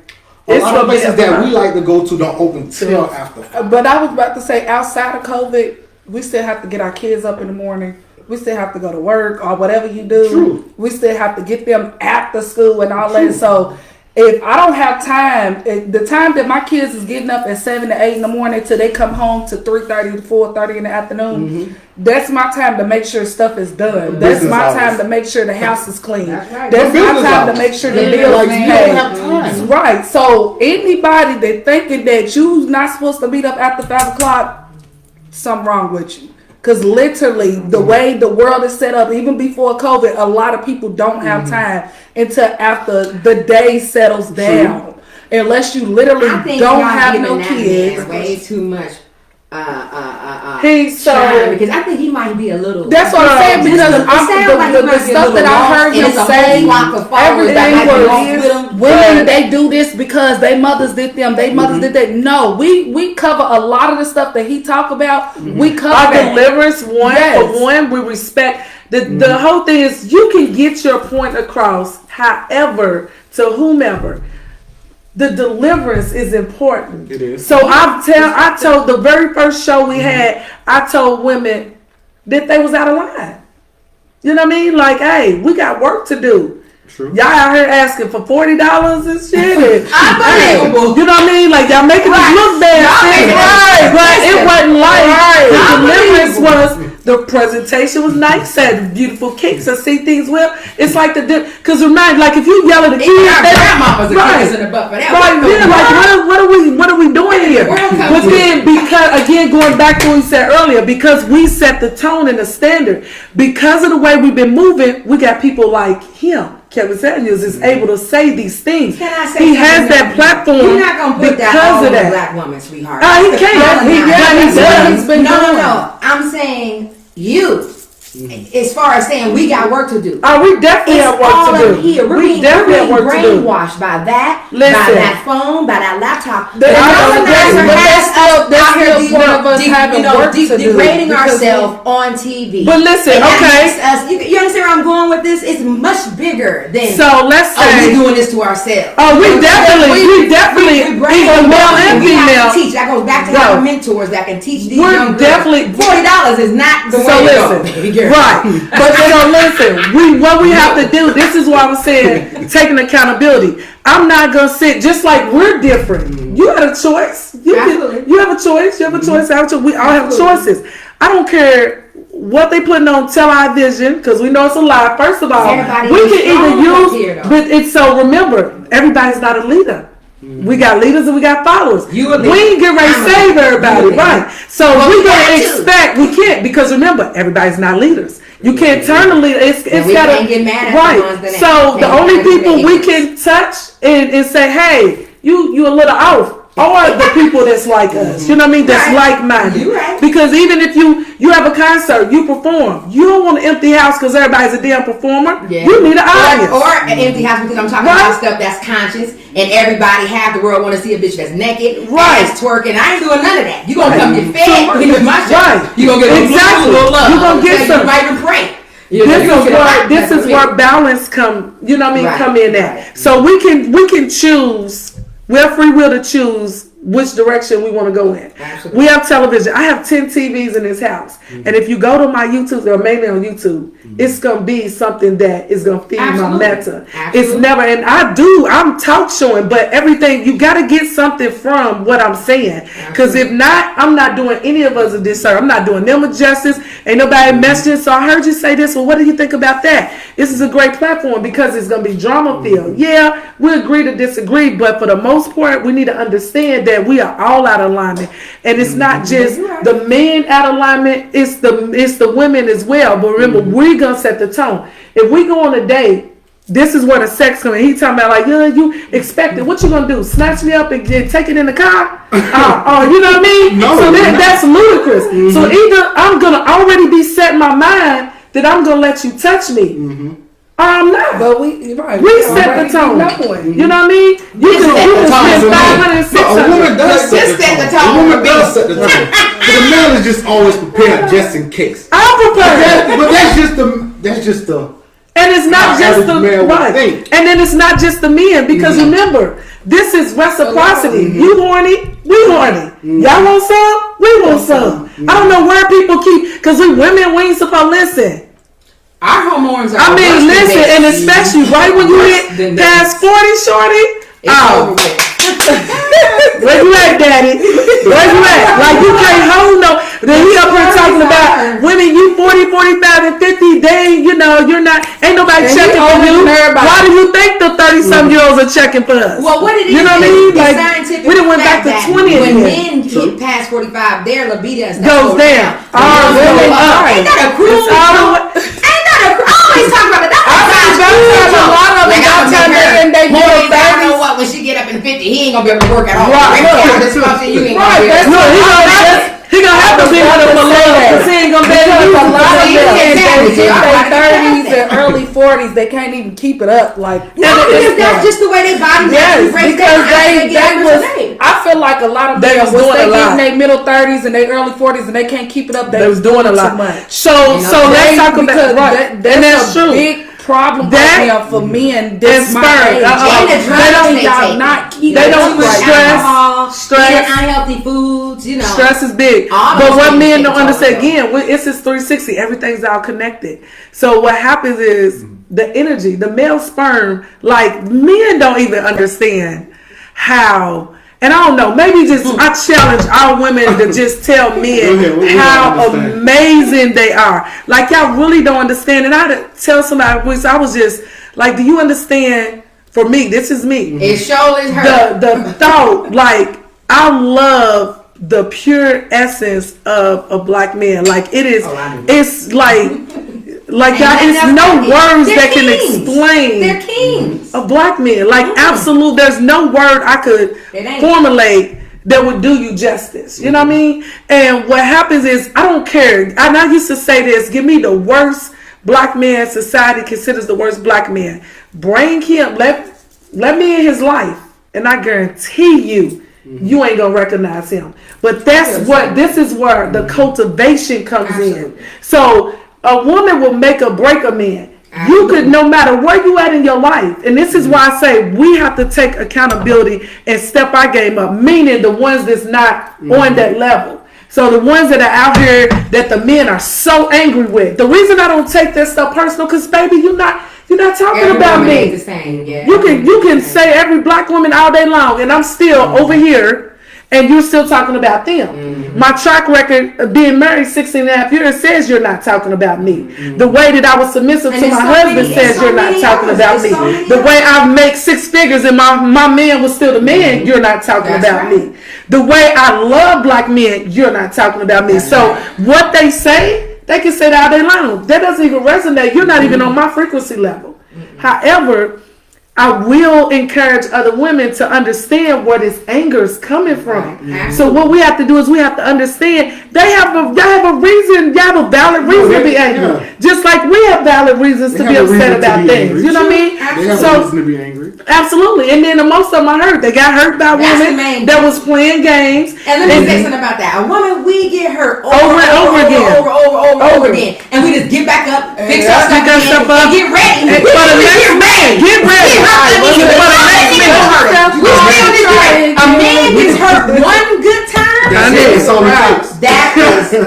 a It's lot of gonna be places after that five. we like to go to don't open till after 5. But I was about to say, outside of COVID, we still have to get our kids up in the morning. We still have to go to work or whatever you do. True. We still have to get them after school and all that. So if I don't have time, the time that my kids is getting up at 7 to 8 in the morning till they come home to 3:30 to 4:30 in the afternoon, that's my time to make sure stuff is done. That's my time to make sure the house is clean. That's my time to make sure the bills is paid. Right. So anybody that thinking that you're not supposed to meet up after 5 o'clock, something wrong with you. Because literally, the way the world is set up, even before COVID, a lot of people don't have time until after the day settles down. Unless you literally don't have no kids. Way too much. He's so because I think he might be a little. That's what I'm saying, because the stuff that I heard him say, everything was women, they do this because they mothers did them, they mothers did that. No, we cover a lot of the stuff that he talk about. We cover our deliverance for one. We respect the whole thing is you can get your point across, however, to whomever. The deliverance is important. It is. So I told the very first show we had, I told women that they was out of line. You know what I mean? Like, hey, we got work to do. True. Y'all out here asking for $40 and shit. Unbelievable. You know what I mean? Like y'all making us look bad. Right. But it wasn't like the deliverance was. The presentation was nice. Had beautiful cakes. I see things well. It's like because remind, like if you yell at the kids, grandmamas are kids in the butt for that. Right. Yeah. Like what are we doing here? But then because again going back to what we said earlier, because we set the tone and the standard, because of the way we've been moving, we got people like him. Kevin Samuels is able to say these things. Can I say he has that platform. You're not gonna put that all on a black woman, sweetheart. He can't. He's been No. I'm saying you. As far as saying we got work to do. We definitely have work to do. Here. We're being brainwashed by that, by that phone, by that laptop. Degrading ourselves on TV. But listen, okay. You understand where I'm going with this? It's much bigger than. So let's say we're doing this to ourselves. We definitely, even male and female. Teach. That goes back to our mentors that can teach these young girls. Definitely $40 is not the way to go. Right, but listen. What we have to do. This is why I was saying taking accountability. I'm not gonna sit just like we're different. You have a choice. You have a choice. You have a choice. We all have choices. I don't care what they putting on television because we know it's a lie. First of all, we can either use, but it's so. Remember, everybody's not a leader. We got leaders and we got followers. We ain't get ready to save everybody, right? So we gonna expect we can't because remember everybody's not leaders. You can't turn the leader. It's gotta get mad at right. So the only people we can touch and say, hey, you a little off. Or the people that's like us, you know what I mean? That's like-minded. Right. Because even if you have a concert, you perform. You don't want an empty house because everybody's a damn performer. Yeah. You need an audience. Or an empty house because I'm talking about stuff that's conscious and everybody, half the world want to see a bitch that's naked, ass twerking. I ain't doing none of that. You gonna come get fed with my show. Right. You gonna get a little love. You gonna get some. You might even pray. This is where balance come. You know what I mean? Come in at. So we can choose. We have free will to choose which direction we want to go in. Absolutely. We have television. I have 10 TVs in this house. And if you go to my YouTube, or mainly on YouTube, it's going to be something that is going to feed my meta. It's never, and I'm talk showing, but everything, you got to get something from what I'm saying. Because if not, I'm not doing any of us a disservice. I'm not doing them a justice. Ain't nobody messaging. So I heard you say this. Well, what do you think about that? This is a great platform because it's going to be drama filled. Yeah, we agree to disagree, but for the most part, we need to understand that we are all out of alignment, and it's not just the men out of alignment; it's the women as well. But remember, we're gonna set the tone. If we go on a date, this is where the sex comes in. He talking about like, you expect it. What you gonna do? Snatch me up and take it in the car? You know what I mean? No, so that's ludicrous. So either I'm gonna already be set in my mind that I'm gonna let you touch me. I'm not. But we set the tone. You know what I mean? You can spend 500, 600. A woman does set the tone. But the man is just always prepared just in case. I'm prepared. But that's just the. And it's not just the right. And then it's not just the men because remember, this is reciprocity. You horny, we horny. Y'all want some? We want some. I don't know where people keep because we women ain't supposed to listen. Our hormones are. listen, and especially right when you hit past 40, shorty. It's over with. Where you at, Daddy? Where you at? Like, you can't hold no. Then he up here talking about women, you 40, 45, and 50, they, you know, you're not, ain't nobody checking for you. Why do you think the 30-some-year-olds are checking for us? Well, what it is, you know what I mean? Like, scientific we done went back to 20 when again. men hit past 45, their libido Goes down. Ours goes up. Ain't that a cruel joke? Ain't that a cruel? I always talk about it. A lot of them don't tell me in they middle 30s. I know what, when she get up in 50, he ain't gonna be able to work at all. Right. You ain't gonna be able to. He gonna have to be one of them alone because he ain't gonna be able to A lot of them in Exactly. their 30s and early 40s, they can't even keep it up. Like, No, because that's just the way they body yes, breaks because down. they was. I feel like a lot of They them was once doing they a get lot. in their middle 30s and their early 40s and they can't keep it up. They was doing a lot. Too much. So let's talk about right. And that's a true. big problem That- right now for men. and This my sperm. age. They don't stress. Stress. Unhealthy foods. You know. Stress is big. All But those what things men take don't toll, understand, though. again, it's this 360. Everything's all connected. So what happens is the energy, the male sperm, like men don't even understand how. And I don't know, maybe just I challenge all women to just tell men how amazing they are. Like, y'all really don't understand. And I had to tell somebody, I was just like, do you understand? For me, this is me. It surely is her. The thought, like, I love the pure essence of a black man. Like, it is, it's like y'all, it's no words that can explain. They're kings. A black man, like, absolute. There's no word I could formulate that would do you justice. You know what I mean? And what happens is, I don't care. And I used to say this: give me the worst black man society considers the worst black man. Bring him. Let me in his life, and I guarantee you, you ain't gonna recognize him. But this is where the cultivation comes in. So a woman will make or break a man. You could, no matter where you at in your life, and this is why I say we have to take accountability and step our game up, meaning the ones that's not on that level. So the ones that are out here that the men are so angry with. The reason I don't take that stuff personal, because baby, you're not talking about me. The same, yeah. You can say every black woman all day long, and I'm still over here, and you're still talking about them. My track record of being married 16 and a half years says you're not talking about me. The way that I was submissive to my husband says you're not talking about me. The way I make 6 figures and my man was still the man, you're not talking about me. The way I love black men, you're not talking about me. So what they say, they can say that all day long. That doesn't even resonate. You're not even on my frequency level. However, I will encourage other women to understand where this anger is coming from. So what we have to do is we have to understand y'all have a reason, y'all have a valid reason to be angry. Just like we have valid reasons to be upset about things. You know what I mean? They have a reason to be angry. Absolutely. And then most of them are hurt. They got hurt by women that was playing games. And let me say something about that. A woman, we get hurt over and over again. And we just get back up, fix our stuff again, and get ready. And for the next man, get ready. A man gets hurt one good time. That's all it takes. That is it.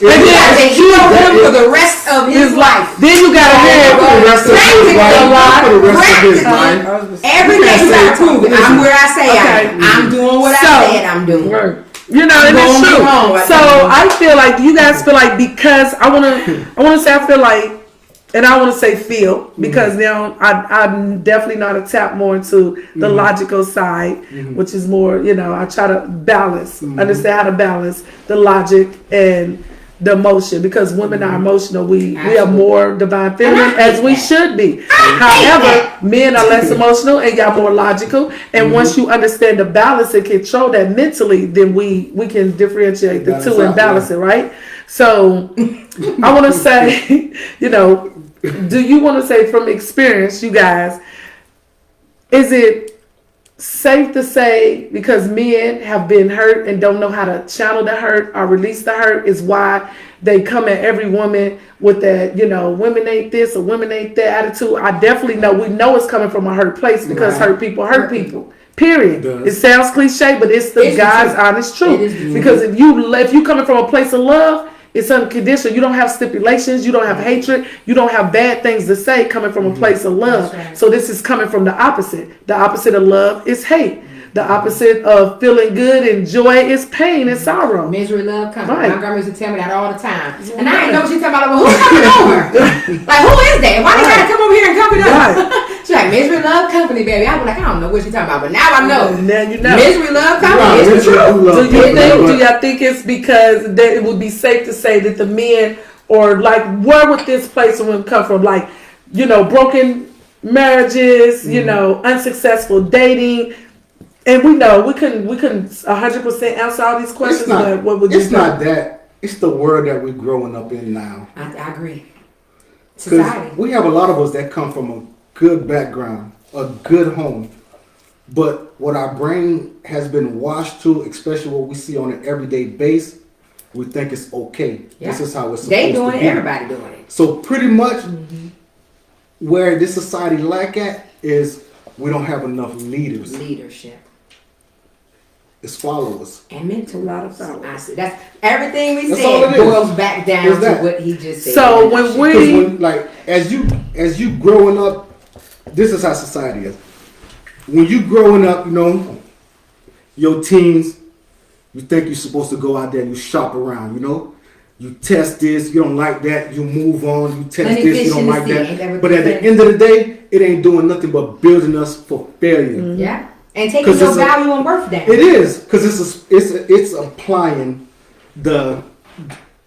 And you have to heal him for the rest of his life. Then you gotta have for the rest of his life. Every day you gotta prove it. I'm where I say I am. I'm doing what I said I'm doing. You know, and it's true. So I feel like you guys feel like, because I wanna say I feel like, and I want to say feel, because now I definitely know how to tap more into the logical side, which is more, I try to balance, understand how to balance the logic and the emotion, because women are emotional. We are more divine feminine, as we should be. However, men are less emotional and y'all more logical. And once you understand the balance and control that mentally, then we can differentiate the two and balance it, right? So I want to say, do you want to say from experience, you guys, is it safe to say, because men have been hurt and don't know how to channel the hurt or release the hurt, is why they come at every woman with that, women ain't this or women ain't that attitude? I definitely know, we know it's coming from a hurt place, because hurt people hurt people. Period. It sounds cliche, but it's God's honest truth. Because if you coming from a place of love, It's unconditional. You don't have stipulations. You don't have hatred. You don't have bad things to say coming from a place of love. Right. So this is coming from the opposite. The opposite of love is hate. The opposite of feeling good and joy is pain and sorrow. Misery, love, company. Right. My grandma used to tell me that all the time. And I didn't know what she talking about. Well, who's coming over? Like, who is that? Why they gotta come over here and company up? She's like, misery, love, company, baby. I was like, I don't know what she's talking about, but now I know. Now you know. Misery, love, company. It's the truth. Do y'all think it's because that it would be safe to say that the men, or like, where would this place of women come from? Like, broken marriages, unsuccessful dating. And we know we couldn't 100% answer all these questions. But what would you? It's not that. It's the world that we're growing up in now. I agree. Society. We have a lot of us that come from a good background, a good home, but what our brain has been washed to, especially what we see on an everyday basis, we think it's okay. Yeah. This is how it's supposed they doing to it. be. Everybody doing it. So pretty much, where this society lack at is we don't have enough leaders. Leadership. It's followers. And mental. A lot of followers. That's everything we That's all said it is. boils back down to what he just said. So when as you growing up, this is how society is. When you growing up, your teens, you think you're supposed to go out there and you shop around, You test this, you don't like that, you move on, you test this, you don't like that. But at the end of the day, it ain't doing nothing but building us for failure. Mm-hmm. Yeah. And taking your value and worth down. It is, because it's applying the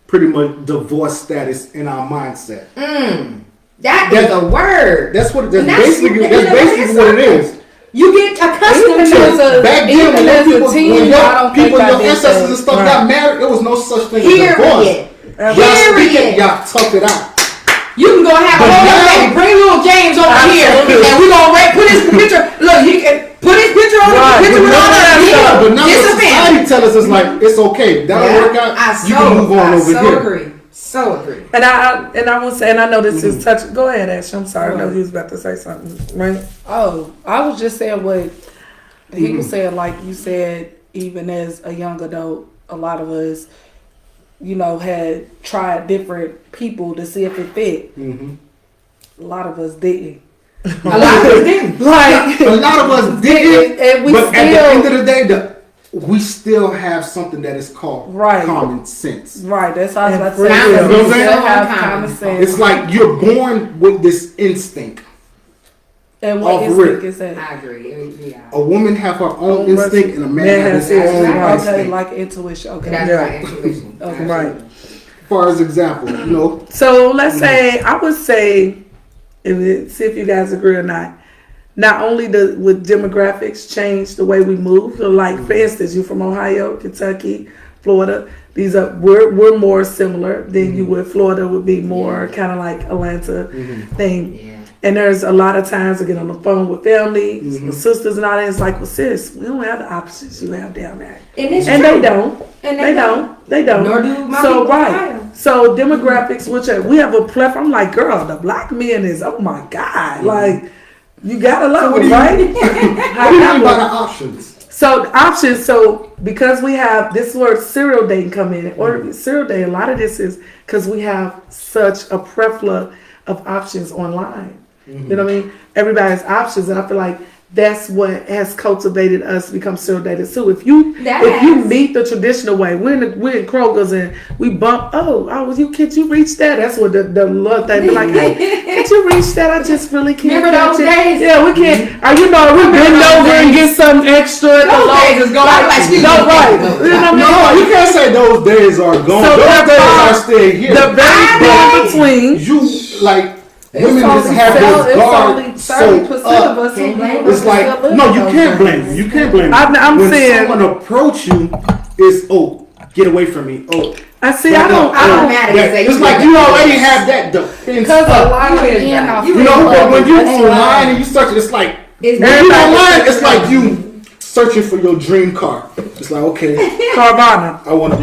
pretty much divorce status in our mindset. That is a word. That's basically what it is. You get accustomed to back then when your ancestors and stuff got married, there was no such thing as divorce. Y'all tough it out. You can go have a whole baby. Bring little James over here, and we gonna put his picture. Look, he can put his picture on the picture with all that. But now society tells us it's like it's okay. That'll work out. You can move on over here. So agree. And I will say, and I know this is touch. Go ahead, Ash. I'm sorry. I know he was about to say something, right? Oh, I was just saying what he was saying. Like you said, even as a young adult, a lot of us, had tried different people to see if it fit. Mm-hmm. A lot of us didn't. A lot of us didn't. Like a lot of us didn't. And but at the end of the day, we still have something that is called common sense. Right. That's all I was about to say. say. You know what I'm saying? Have common sense. It's like you're born with this instinct. And what instinct is that? I agree. Yeah. A woman have her own instinct, and a man has his own instinct. Okay, like intuition. Okay. That's right. Intuition. Okay. Right. As far as example, So let's say, I would say, see if you guys agree or not. Not only would demographics change the way we move, so like for instance, you from Ohio, Kentucky, Florida. These are we're more similar than you would. Florida would be more kind of like Atlanta thing. Yeah. And there's a lot of times I get on the phone with family, with sisters and all that. It's like, well, sis, we don't have the options you have down there. And they don't. And they don't. Nor do my so right. So demographics, which we have a plethora. I'm like, girl, the black men is, oh my God, like. You gotta love it, right? What do you mean by the options? So the options, because we have this word serial dating come in, or serial dating, a lot of this is because we have such a plethora of options online. You know what I mean? Everybody has options, and I feel like that's what has cultivated us to become serial daters too. If you meet the traditional way, we're in Kroger's and we bump. Could you reach that? That's what the love thing be like. Hey, could you reach that? I just really can't. Remember those days? Yeah, we can't. We bend over and get something extra. Those days is gone. No, you can't say those days are gone. So those days are still here. The very between you like. Women just have this guard so up. It's like, no, you can't blame them. You can't blame them. I'm when saying someone approach you, is get away from me. I see. I don't. It's like you already have that defense. Because a lot of men, but when you online and you search, it's like when you online, it's like you searching for your dream car. It's like, okay, Carvana. I want a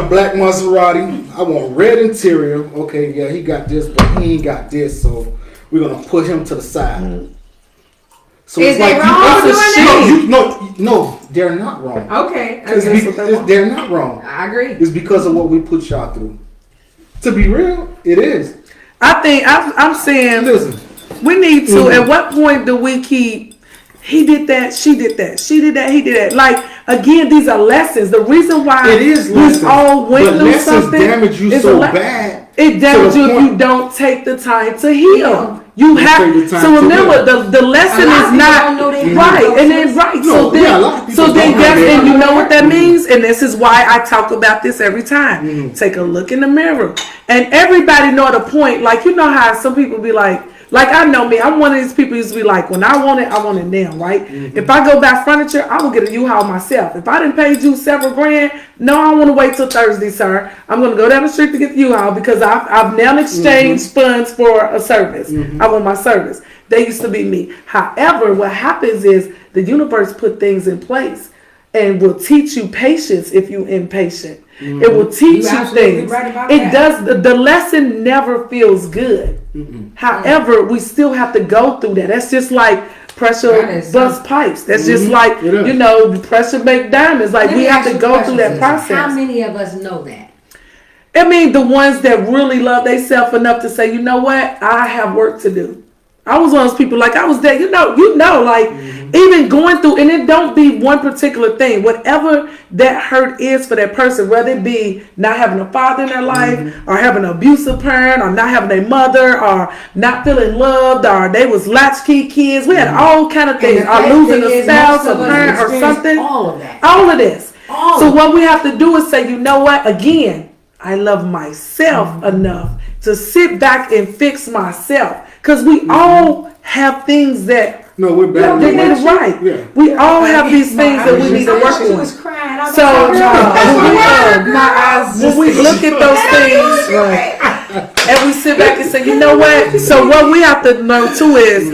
black Maserati. I want red interior. Okay, yeah, he got this, but he ain't got this, so we're gonna put him to the side. So is it's like wrong no. They're not wrong. Okay. They're not wrong. I agree. It's because of what we put y'all through. To be real, it is. I think I'm saying, Listen, we need to. At what point do we keep? He did that. She did that. She did that. He did that. Like again, these are lessons. The reason why it is we lessons, all went but through lessons something damage you is so a bad. It damages you if point- you don't take the time to heal. You Don't have take the time so to remember heal. the lesson is not right, and then right. No, So yeah, a lot of then people so then don't guess know that. and you know what that means, and this is why I talk about this every time. Take a look in the mirror, and everybody know the point. Like you know how some people be like I know me. I'm one of these people who used to be like, when I want it now, right? If I go buy furniture, I will get a U-Haul myself. If I didn't pay you several grand, no, I want to wait till Thursday, sir. I'm going to go down the street to get the U-Haul because I've now exchanged funds for a service. I want my service. They used to be me. However, what happens is the universe put things in place and will teach you patience if you're impatient. It will teach you things. It does. The lesson never feels good. However, we still have to go through that. That's just like pressure bust pipes. That's just like, you know, pressure make diamonds. Like we have to go through that process. How many of us know that? I mean, the ones that really love themselves enough to say, you know what, I have work to do. I was one of those people, like I was there, you know, like even going through, and it don't be one particular thing. Whatever that hurt is for that person, whether it be not having a father in their life, or having an abusive parent, or not having a mother, or not feeling loved, or they was latchkey kids. We had all kind of things, or losing a spouse, a parent, or something. All of that. All of this. So what we have to do is say, you know what? Again, I love myself enough to sit back and fix myself. Because we all have things that we're bad. they need right. Yeah. We all have these things that we need to work on. So when we look at those things, and we sit back and say, you know what? So what we have to learn too is,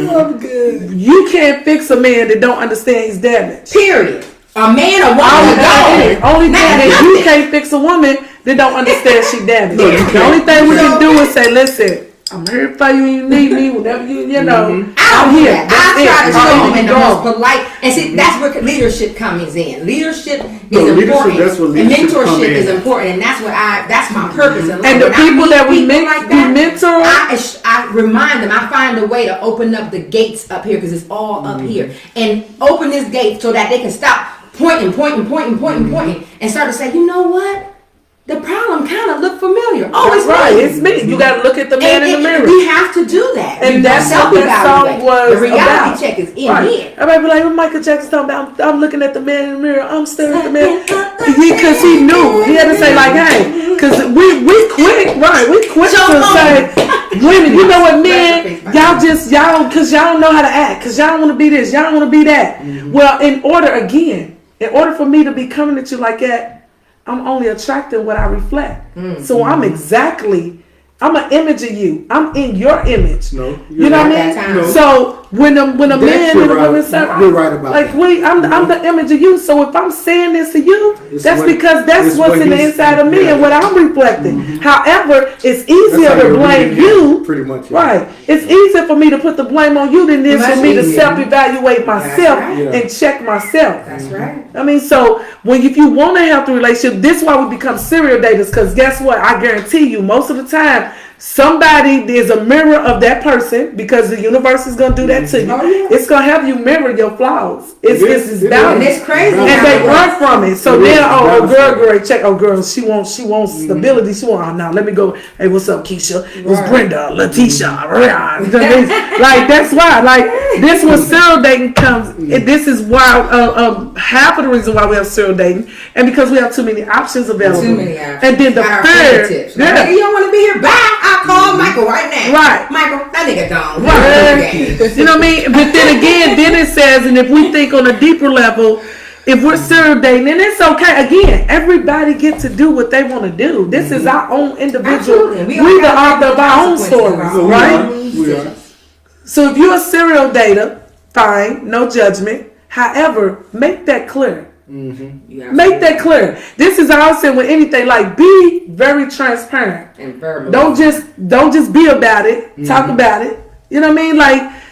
you can't fix a man that don't understand he's damaged. Period. A man or woman. Only thing is you can't fix a woman that don't understand she damaged. The only thing we can do is say, listen, I'm here for you when you need me, whenever you know. I'm here. I try to show them in the most polite. And see, that's where leadership comes in. Leadership is important. And mentorship is important. And that's my purpose in life. And the people that we mentor, I remind them, I find a way to open up the gates up here because it's all up here. And open this gate so that they can stop pointing, and start to say, you know what? The problem kind of look familiar. Oh, it's right. me. It's me. You got to look at the man in the mirror. We have to do that. And that's what that song was the reality about. check is in here. Everybody be like, well, Michael Jackson's talking about, I'm looking at the man in the mirror. I'm staring at the man. Because he knew. He had to say like, hey, because we quick to say, women, you know what, men, y'all, because y'all don't know how to act. Because y'all don't want to be this. Y'all don't want to be that. Well, in order for me to be coming at you like that, I'm only attracting what I reflect. So I'm an image of you. I'm in your image. No, you know what I mean? No. So when a man and a woman say, you're right about like that. I'm the image of you. So if I'm saying this to you, that's because that's what's in the inside of me and what I'm reflecting. However, it's easier to blame you. Pretty much. Yeah. Right. It's easier for me to put the blame on you than it is for me to self-evaluate myself and check myself. That's right. I mean, so if you want a healthy relationship, this is why we become serial daters. Because guess what? I guarantee you, most of the time, somebody is a mirror of that person because the universe is going to do that to you. It's going to have you mirror your flaws. It's balance. And it's crazy. And they run from it. So then, girl, check. Oh, girl, she wants stability. She wants, now let me go. Hey, what's up, Keisha? It's Brenda, Letitia. Like, that's why. Like, this when serial dating comes, this is why, half of the reason why we have serial dating, and because we have too many options available. Too many options. And then the fear. Yeah. You don't want to be here? Bye. I call Michael right now. Right. Michael, that nigga gone. Right. You know what I mean? But then again, it says, and if we think on a deeper level, if we're serial dating, and it's okay. Again, everybody gets to do what they want to do. This is our own individual. We the author of our own stories, right? We are. So if you're a serial dater, fine, no judgment. However, make that clear. Make that clear. This is all I said with anything. Like, be very transparent. And verbal. Don't just be about it. Talk about it. You know what I mean? Like,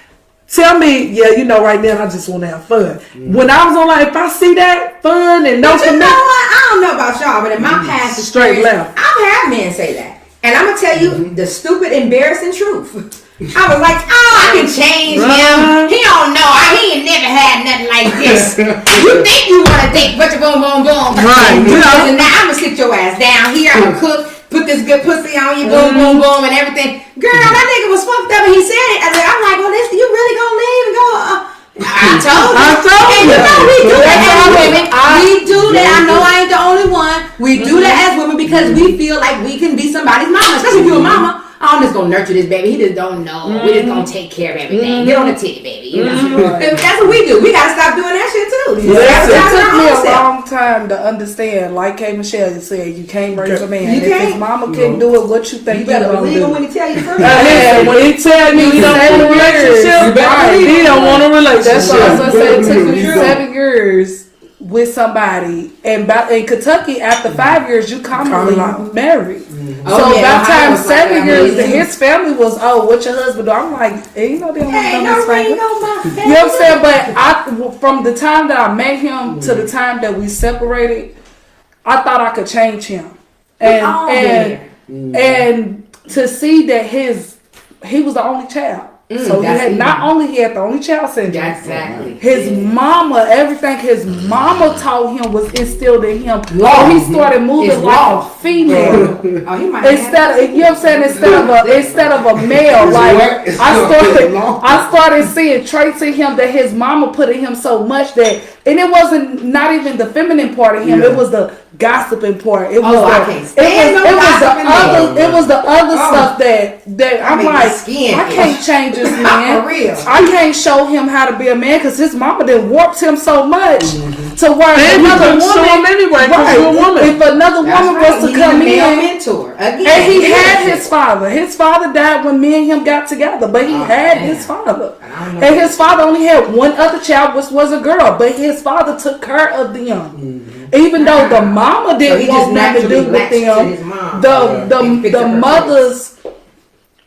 tell me, right now I just want to have fun. When I was on, like, if I see that fun and no commitment, you know what? I don't know about y'all, but in my past straight left, I've had men say that, and I'm gonna tell you the stupid, embarrassing truth. I was like, I can change him. He don't know. He ain't never had nothing like this. You think you want to think, but you boom, boom, boom. Right. And now I'm going to sit your ass down here. I'm going to cook, put this good pussy on you, boom, boom, boom, and everything. Girl, that nigga was fucked up and he said it. I'm like, well, you really going to leave and go? I told you. And you know, we do that as women. We do that. I know I ain't the only one. We do that as women because we feel like we can be somebody's mama, especially if you're a mama. I'm just gonna nurture this baby. He just don't know. We just gonna take care of everything. Get on the titty, baby. You know, that's what we do. We gotta stop doing that shit too. It took me a long time to understand. Like K. Michelle said, you can't raise a man. If his mama can do it, what you think you better believe him when he tell you first. When he tell you he don't want a relationship, he don't want a relationship. That's what I said. It took me 7 years with somebody, and in Kentucky, after 5 years, you commonly married. So about time 7 years, his family was, what your husband do? I'm like, ain't no damn ring on his finger. You know what I'm saying? But from the time that I met him to the time that we separated, I thought I could change him, and to see that he was the only child. So he had not only the only child syndrome. Exactly. His mama, everything his mama taught him was instilled in him. He started moving like a female. Instead of a male. Like I started seeing traits in him that his mama put in him so much that, and it wasn't not even the feminine part of him. It was the gossiping part. It was it was the other stuff that I'm like, I can't change this man. For real. I can't show him how to be a man because his mama done warped him so much to where another woman anyway. If another woman was to come in, mentor. Again, and he had his father. His father died when me and him got together, but he had his father. And his father only had one other child, which was a girl, but his father took care of them. Even though the mama didn't want nothing to do with them, the mothers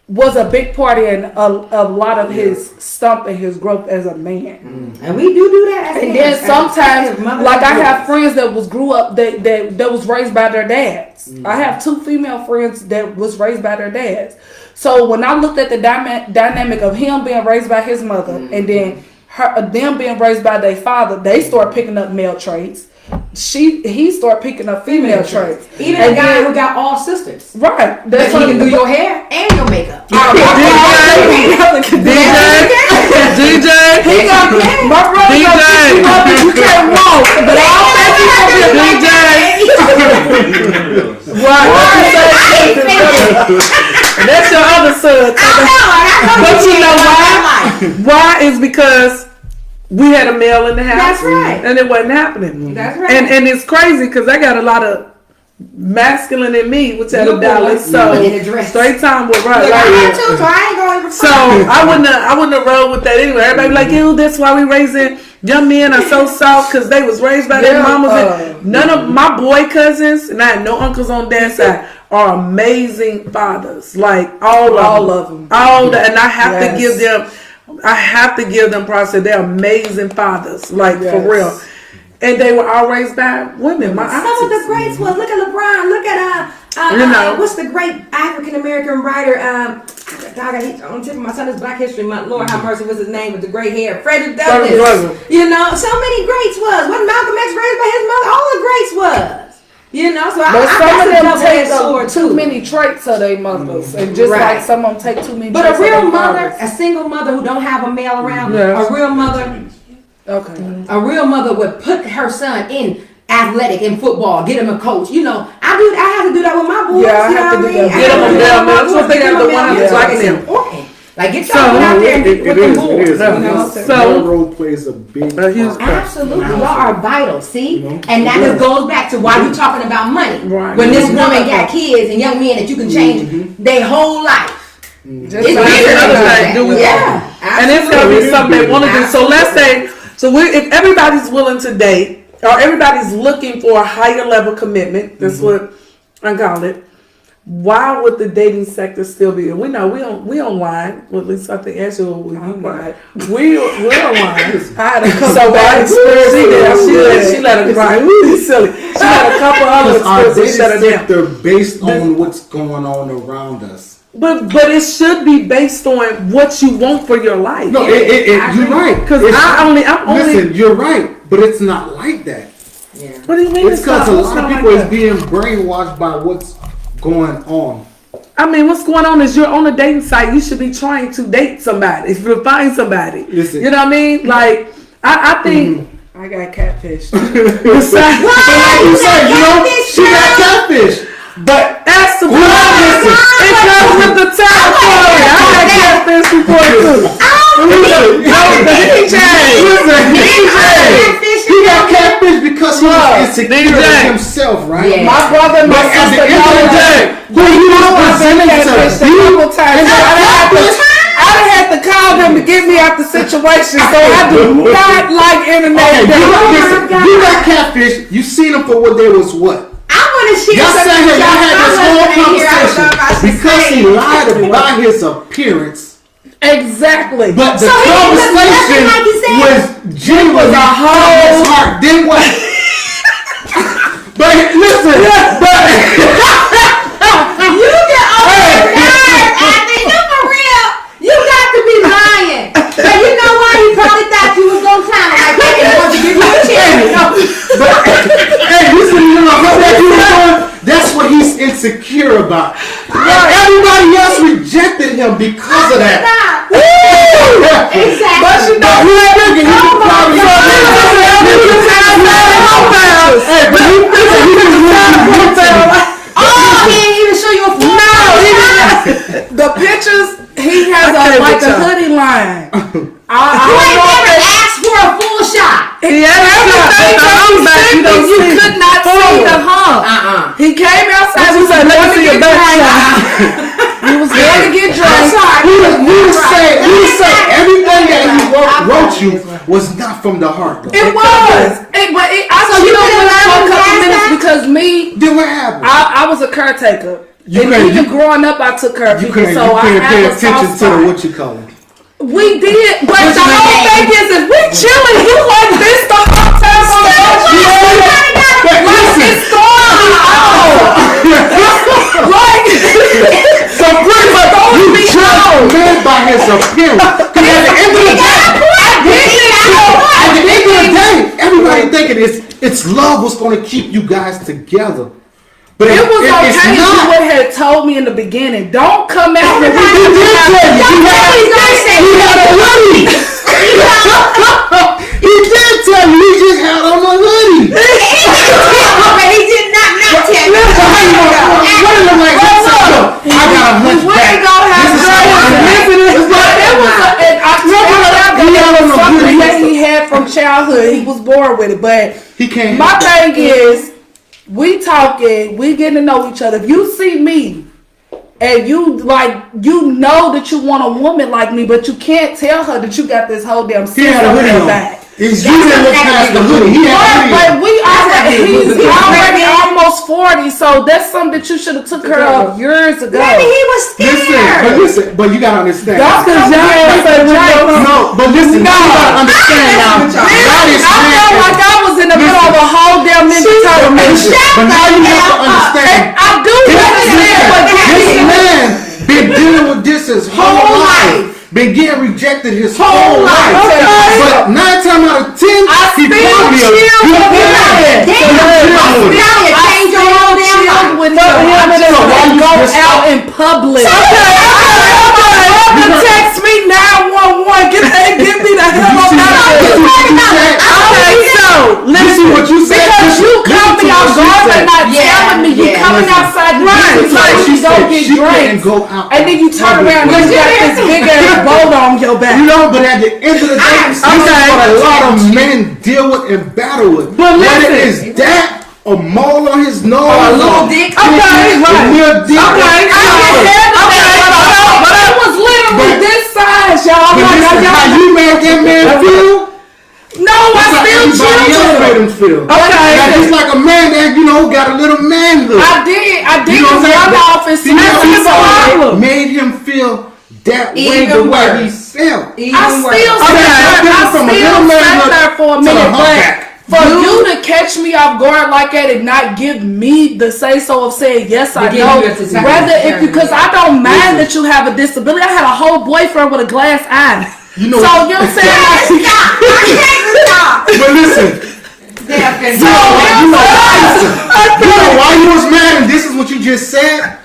was a big part in a lot of his stump and his growth as a man. And we do that. And then sometimes, like I have friends that grew up that was raised by their dads. I have 2 female friends that was raised by their dads. So when I looked at the dynamic of him being raised by his mother and then them being raised by their father, they start picking up male traits. He started picking up female traits. Even a guy who got all sisters. Right. That's he can do your hair and your makeup. DJ. He got my brother. DJ. You can't walk, but I don't think you can be DJ. That's your other son. But you know why? Why is because we had a male in the house. That's right. And it wasn't happening. That's right. And it's crazy because I got a lot of masculine in me, which had a Dallas. So straight time was right. So I wouldn't have rolled with that anyway. Everybody be like, ew, that's why we raising young men are so soft because they was raised by their mamas. None of my boy cousins, and I had no uncles on that side, are amazing fathers. Like all of them. And I have to give them. I have to give them props. They're amazing fathers, like for real. And they were all raised by women. My some of the greats was look at LeBron, look at what's the great African American writer? He's on the tip of my son. It's Black History Month. Lord have mercy. What's his name with the gray hair? Frederick Douglass. You know, so many greats was. Wasn't Malcolm X raised by his mother? All the greats was. You know, so but some of them take too many traits of their mothers, and just like some of them take too many. But a real mother, a single mother who don't have a male around, a real mother, a real mother would put her son in athletic in football, get him a coach. You know, I have to do that with my boys. Yeah, I have to do that. Get them a male. So they got the one like them. important. Like get y'all out there and get with them boys. So role plays a big part. Absolutely, y'all are vital. See, and that just goes back to why we're talking about money. Right. When this woman got kids and young men that you can change their whole life. It's another thing. And it's gonna be something they want to do. So let's say, if everybody's willing to date, or everybody's looking for a higher level commitment, that's what I call it. why would the dating sector still be? We know we online. Well, at least I think Angela will you right. We're online. I had a couple bad experiences. She let her cry. Ooh, silly. She had a couple other experiences. Shut her down. Based on what's going on around us. But it should be based on what you want for your life. No, you're right. Because listen, you're right, but it's not like that. Yeah. What do you mean? It's because a lot of people is being brainwashed by what's going on. I mean, what's going on is you're on a dating site. You should be trying to date somebody. If you find somebody, listen, you know what I mean? Like, I think I got catfish. You know, she got catfish. But that's the problem. It comes with the territory. I got catfish before too. He got catfish because he was insecure in himself, right? Yeah. My brother and my sister who you representing catfish a couple times. I done had to call them to get me out the situation, so I do not like internet. You got catfish. You seen them for what they was what? I want to share something. Y'all had this whole conversation because he lied about his appearance. Exactly. But the conversation was genuine. A whole heart. Then what? But listen, you get over after you for real. You got to be lying. But you know what? He probably thought you was gonna clown him like that. He wanted to give you a chance. But hey, listen, you know what that you doing? That's what he's insecure about. Everybody else rejected him because of that. Exactly. But you know, he can probably he didn't even show you a full. No, the pictures he has like a hoodie line. You ain't never asked for a full shot. You could not see the hump. He came outside. He said, "Let me see your back shot." He was going to get drunk. He would say everything that he wrote you was not from the heart. Though. It was. So you know what? For a couple minutes because me. Then what happened? I was a caretaker. Even growing up, I took care of people. So I couldn't pay had a attention soft to the spot. what you call it. We did, but the whole thing is if we chilling, you like this the whole time on the it's going on. So pretty much you judge a man by his appearance. Because at the end of the day, everybody thinking it's love was going to keep you guys together. But it was okay if you would have told me in the beginning. Don't come out with He had a hoodie. He did tell you he just had on a hoodie. But he did not tell you. I got a hunch back. He had from childhood. He was born with it, but he can't. My thing is, we talking, we getting to know each other. If you see me and you know that you want a woman like me, but you can't tell her that you got this whole damn system on your back. You didn't look past the hoodie. But he's already almost 40, so that's something that you should have took care of years ago. Maybe he was scared. But you gotta understand. That's because No, but listen, you gotta understand now. I felt like I was in the middle of a whole damn Ninja Turtle mission. But now you have to understand. I do understand, but this man been dealing with this his whole life. Been getting rejected his whole life. But 9 times out of 10, he probably out in public. Text me 911. Get me the hell out of here. Okay, so listen what you said. Because you caught me off guard by not telling me you coming outside you go get drinks, and then you turn around and you got this big ass boat on your back. You know, but at the end of the day, this is what a lot of men deal with and battle with. But whether it's that, a mole on his nose, or a little dick. Okay, right. Okay, but it was literally this size, y'all. But this is how you made that man feel? No, I still everybody else made him feel. Okay. Now, just like a man that, got a little manhood. I did You know what I'm saying? run off and Female made him feel that way the way he felt. I still sat there for a minute, but for you to catch me off guard like that and not give me the say so of saying yes, I know, because I don't mind that you have a disability. I had a whole boyfriend with a glass eye. You know what I'm saying? But listen. Why you was mad and this is what you just said?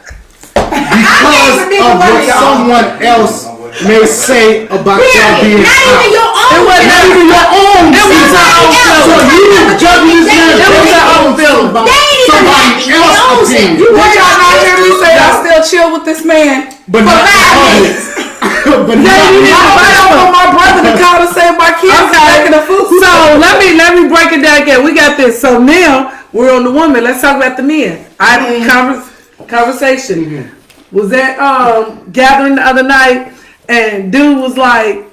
Because of what someone else may say about y'all being not even your own. It was not even your own. It was our own feeling. So you judging this man based on about somebody else's opinion. Did y'all not hear me say I still chill with this man? But not public. But I want my brother to call and say my kids making the food. So let me break it down again. We got this. So now we're on the woman. Let's talk about the men. Conversation was that gathering the other night, and dude was like,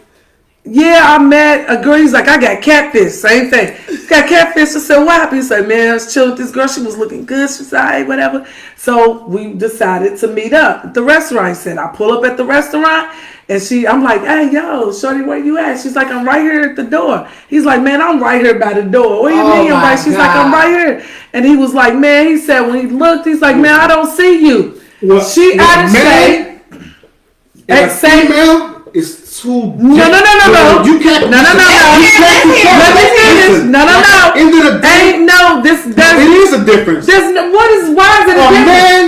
"Yeah, I met a girl." He's like, "I got catfish." Same thing. Got catfish. I said, "What happened?" He said, "Man, I was chilling with this girl. She was looking good." She said, "Hey, whatever." So we decided to meet up at the restaurant. He said, I pull up at the restaurant, and I'm like, "Hey, yo, shorty, where you at?" She's like, "I'm right here at the door." He's like, "Man, I'm right here by the door." What do you mean? I'm right. She's like, "I'm right here." And he was like, "Man," he said, when he looked, he's like, "Man, I don't see you." She out of shape. Female is too. No. You can't. No. Let me finish. No. End of the day, ain't no. This. It is a difference. Why is it a difference? Man,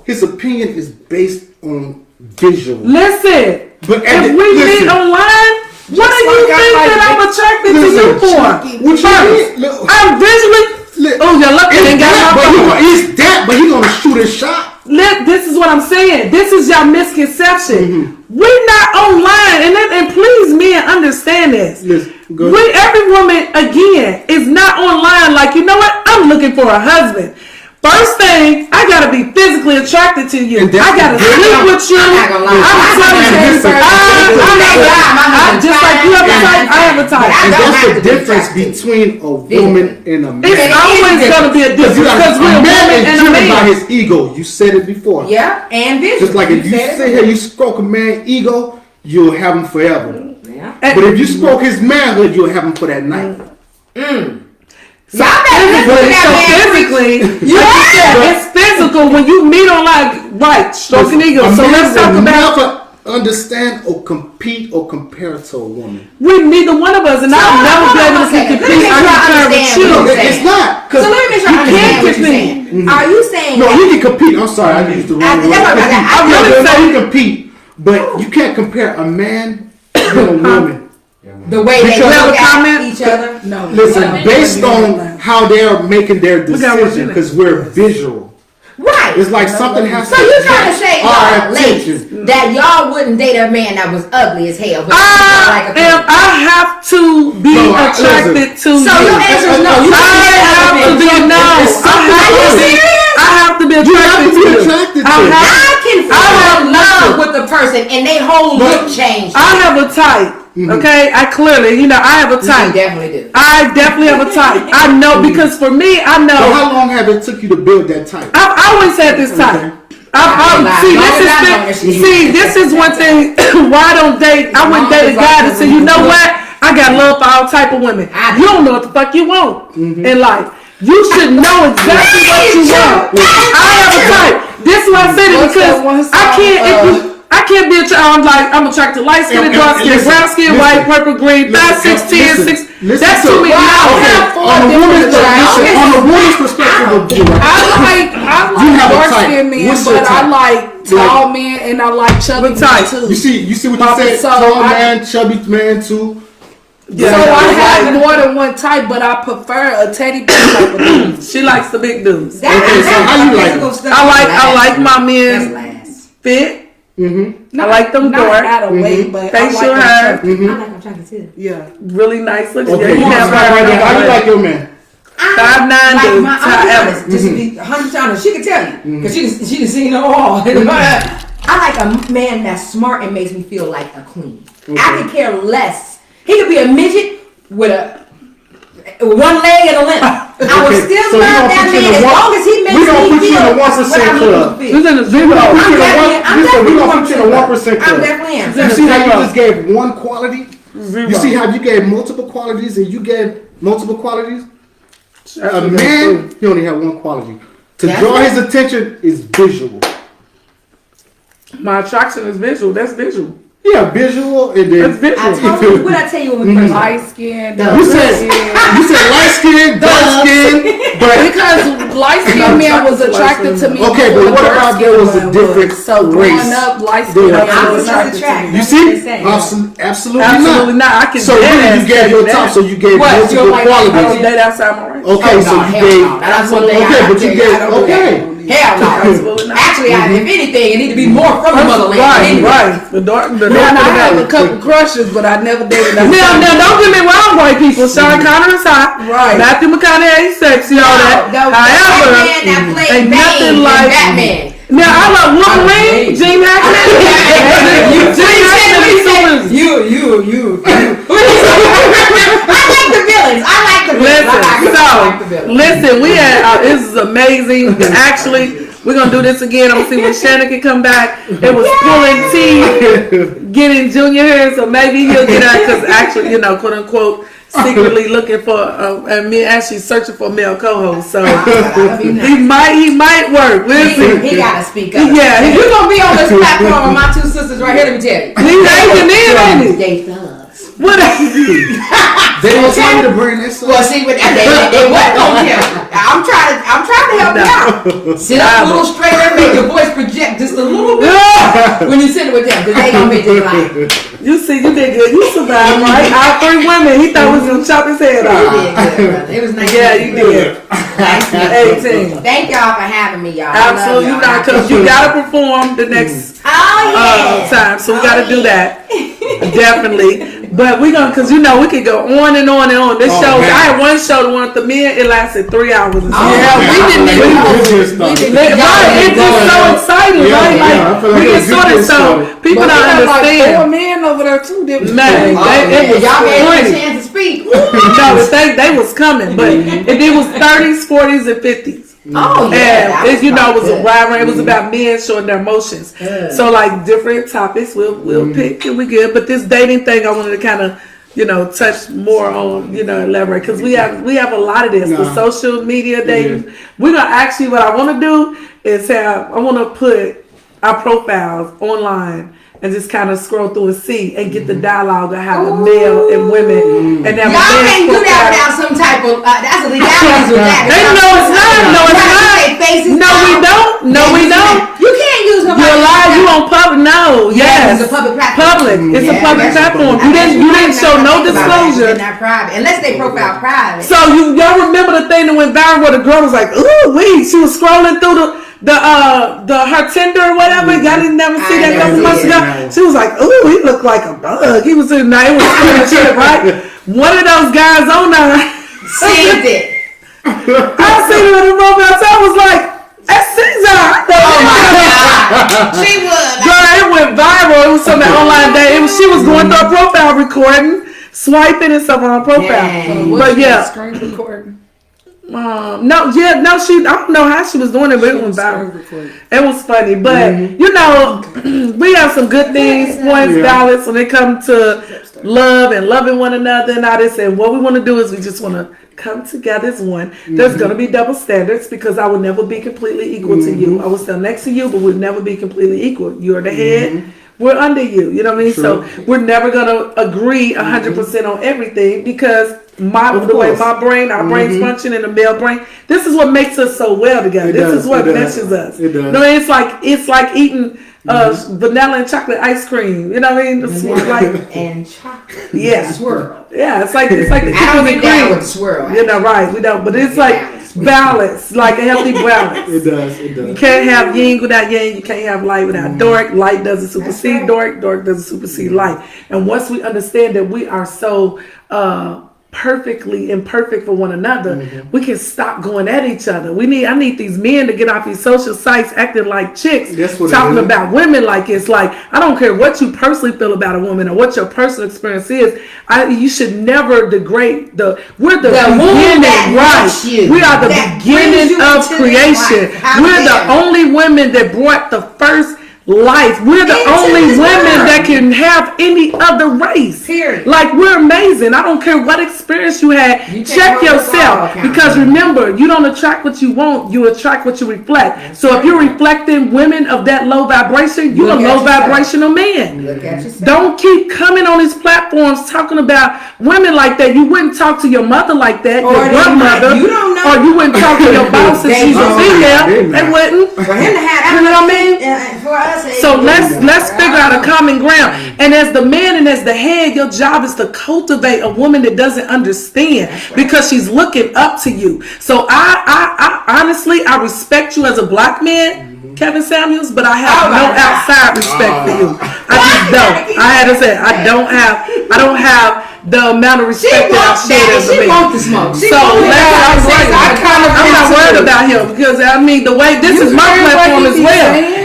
his opinion is based on visual. Listen. But if we meet online, what do you think that I'm attracted to you for? What you mean? I'm visually. Oh, you're looking and got my It's that, but he's gonna shoot a shot. This is what I'm saying. This is your misconception. We're not online, and please, men, understand this. Every woman, again, is not online. Like, you know what? I'm looking for a husband. First thing, I gotta be physically attracted to you. I gotta sleep with you. I'm just like you have a type. I have a type. And that's the difference between a woman and a man. It's always gonna be a difference because we're a woman and a man. By his ego, you said it before. Yeah, and vision. Just like if you sit here, you stroke a man's ego, you'll have him forever. Yeah. But if you stroke his manhood, you'll have him for that night. So physically, it's physical when you meet online, right? Stroking ego. So let's talk about. Never understand or compete or compare to a woman. Neither one of us, and I'll never be able to compete. I compare with you. It's not. So let me make sure I understand what you're saying. Are you saying? No, you can compete. I'm sorry, I used the wrong word. I really say you compete, but you can't compare a man with a woman. The way they look at each other? No. Listen, based on how they're making their decision, because we're visual. Right. It's like something has to. So you're trying to say, y'all, ladies, that y'all wouldn't date a man that was ugly as hell? But I have to be attracted to you. So your answer is no. I have to be attracted to you. I can fall in love with the person and they whole look change. I have a type. Okay, I clearly, I have a type. You definitely do. I definitely have a type. I know because for me, I know. So how long have it took you to build that type? I've always had this type. This is one thing why I don't date. I wouldn't date a guy that say, you know what? I got love for all type of women. You don't know what the fuck you want in life. You should know exactly what you want. I have a type. This is why I said it because I can't be I'm attracted to light skin, dark skin, brown skin, white, purple, green, 5, 6, 10, 6. That's too many. On the woman's perspective of you, I like dark skin men, but I like tall men and I like chubby men too. You see what you said? Tall man, chubby man too. Yeah, so I have more than one type, but I prefer a teddy bear type of dude. She likes the big dudes. Okay, so how you like them? I like my men fit. I like them dark. Out of weight, but facial hair. I like them chocolate too. Yeah, really nice looking. Okay, how you like your man? 5'9" however. Just to be 100% honest, she can tell you because she can see no all. I like a man that's smart and makes me feel like a queen. I could care less. He could be a midget with a one leg and a limp. I would still love that man as long as he makes me feel what I need to feel. Who's in the zero? I'm definitely am. You see how you just gave one quality? You see how you gave multiple qualities and you gave multiple qualities? A man, he only had one quality. To draw his attention is visual. My attraction is visual. That's visual. Yeah, visual and then. That's visual. I told you, what I tell you when we first Light skin. You said light skin, dark skin, but because light skinned man was attracted to me. okay, but what about there was a different so race? growing up, light skinned man was attracted to me. You see? Absolutely not. I can. So you gave your top. So you gave multiple I don't qualities. date outside my range. Okay, so you gave. That's one thing. Okay, but you gave. Okay. Hell no. Actually, if anything, it need to be more from the motherland. Right. The dark. I have a couple crushes, but I never dated. Now, don't get me wrong, white people. Sean Connery is hot. Right. Matthew McConaughey is sexy. All that. However, that played ain't nothing like Batman. Now I love Wolverine, Gene Hackman. You. I like the villains. Listen, we had this is amazing. Actually, we're gonna do this again. I'm gonna see when Shannon can come back. It was pulling teeth, getting Junior here, so maybe he'll get out because actually, quote unquote, secretly looking for and me actually searching for a male co-host. So he might work. Listen, he gotta speak up. Yeah, you're gonna be on this platform with my two sisters right here. Let me tell you, he's acting in, ain't he? They thugs. What? They don't tell you to bring this up. Well, see, they wasn't gonna tell you. I'm trying to help you out. Sit up a little straighter, make your voice project just a little bit when you sit with them, because they gonna make you like. You see, you did good. You survived, right? All three women. He thought we was gonna chop his head off. It was nice. Yeah, you did. 18. Thank y'all for having me, y'all. Absolutely not, because you gotta perform the next time, so we gotta do that. Definitely. But we gonna, cause we could go on and on and on. This show, man. I had one show, the one with the men, it lasted 3 hours. We didn't even it's just so exciting, right? Like we get started, so people don't understand. Like 4 men over there too, didn't man, it was y'all gave me a chance to speak. No, they was coming, but it was 30s, 40s, and 50s. Oh yeah, and it was a rivalry. It was about men showing their emotions. So like different topics, we'll pick and we good. But this dating thing, I wanted to kind of touch more on elaborate because we have a lot of this. The social media dating. We're gonna actually what I want to do is I want to put our profiles online. And just kind of scroll through and see and get the dialogue of how the male and women and that. Y'all can't do that without some type of that's a legalities with that. They know it's not. No, it's not. No, we don't. You can't use no. You're alive. You on public? No. Yes. It's a public platform. Public. It's a public platform. You didn't show no disclosure. Not private, unless they profile private. So y'all remember the thing that went viral where the girl was like, "Ooh, wee!" She was scrolling through her Tinder or whatever. Y'all didn't never see that couple months ago. She was like, "Ooh, he looked like a bug." He was in there. It was scrolling shit, right? One of those guys on there saved it. I seen it in the profile. So I was like, "That's Caesar." Oh my God, she was. Girl, it went viral. It was some online day. She was going through her profile recording, swiping and stuff on her profile. But yeah, screen recording. she I don't know how she was doing it, but it was viral. It was funny, but we have some good things, points, balance when it comes to love and loving one another and all this. And what we want to do is we just want to come together as one. There's going to be double standards because I will never be completely equal to you. I will stand next to you, but we'll never be completely equal. You're the head. We're under you. You know what I mean? True. So we're never going to agree 100% on everything because the way my brain, our brains function in the male brain, this is what makes us so well together. This is what meshes us. It does. No, it's like eating vanilla and chocolate ice cream. You know what I mean? And chocolate. Yeah. Swirl. Yeah, it's like the I don't get down with the swirl. Right. We don't, but it's like balance, like a healthy balance. It does. You can't have yin without yang. You can't have light without dark. Light doesn't supersede dark. Dark doesn't supersede light. And once we understand that we are so perfectly imperfect for one another, we can stop going at each other. I need these men to get off these social sites acting like chicks, talking about women like it's like, I don't care what you personally feel about a woman or what your personal experience is. You should never degrade we're the beginning, right? We are the beginning of creation. We're the only women that brought the first life. We're the only women that can have any other race. Period. Like, we're amazing. I don't care what experience you had. Check yourself, because remember, you don't attract what you want, you attract what you reflect. That's so if you're reflecting women of that low vibration, you're a low vibrational man. Don't keep coming on these platforms talking about women like that. You wouldn't talk to your mother like that, or your grandmother, or you wouldn't talk to your boss if she's a female. They wouldn't. For him to have, you know what I mean? So let's figure out a common ground. And as the man and as the head, your job is to cultivate a woman that doesn't understand, because she's looking up to you. So I honestly, I respect you as a black man, Kevin Samuels, but I have no outside respect for you. I just don't. I had to say, I don't have the amount of respect that I should as a man. So I'm not worried about him, because I mean, the way this is my platform as well.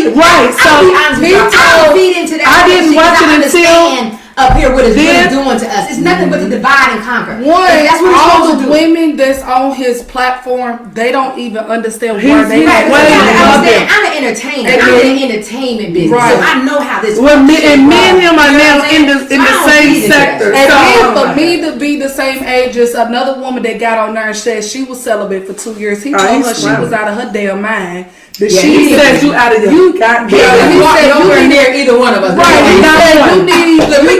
Right. So I didn't watch it until up here what it's really doing to us. It's nothing but the divide and conquer. That's what all the women that's on his platform, they don't even understand where they are. I'm an entertainer. I'm in the entertainment business, so I know how this works. And me and him are now in the same sector. And then for me to be the same age as another woman that got on there and said she was celibate for 2 years, he told her she was out of her damn mind. He said you out of your goddamn. He said nowhere near either one of us. Right. He said you need to be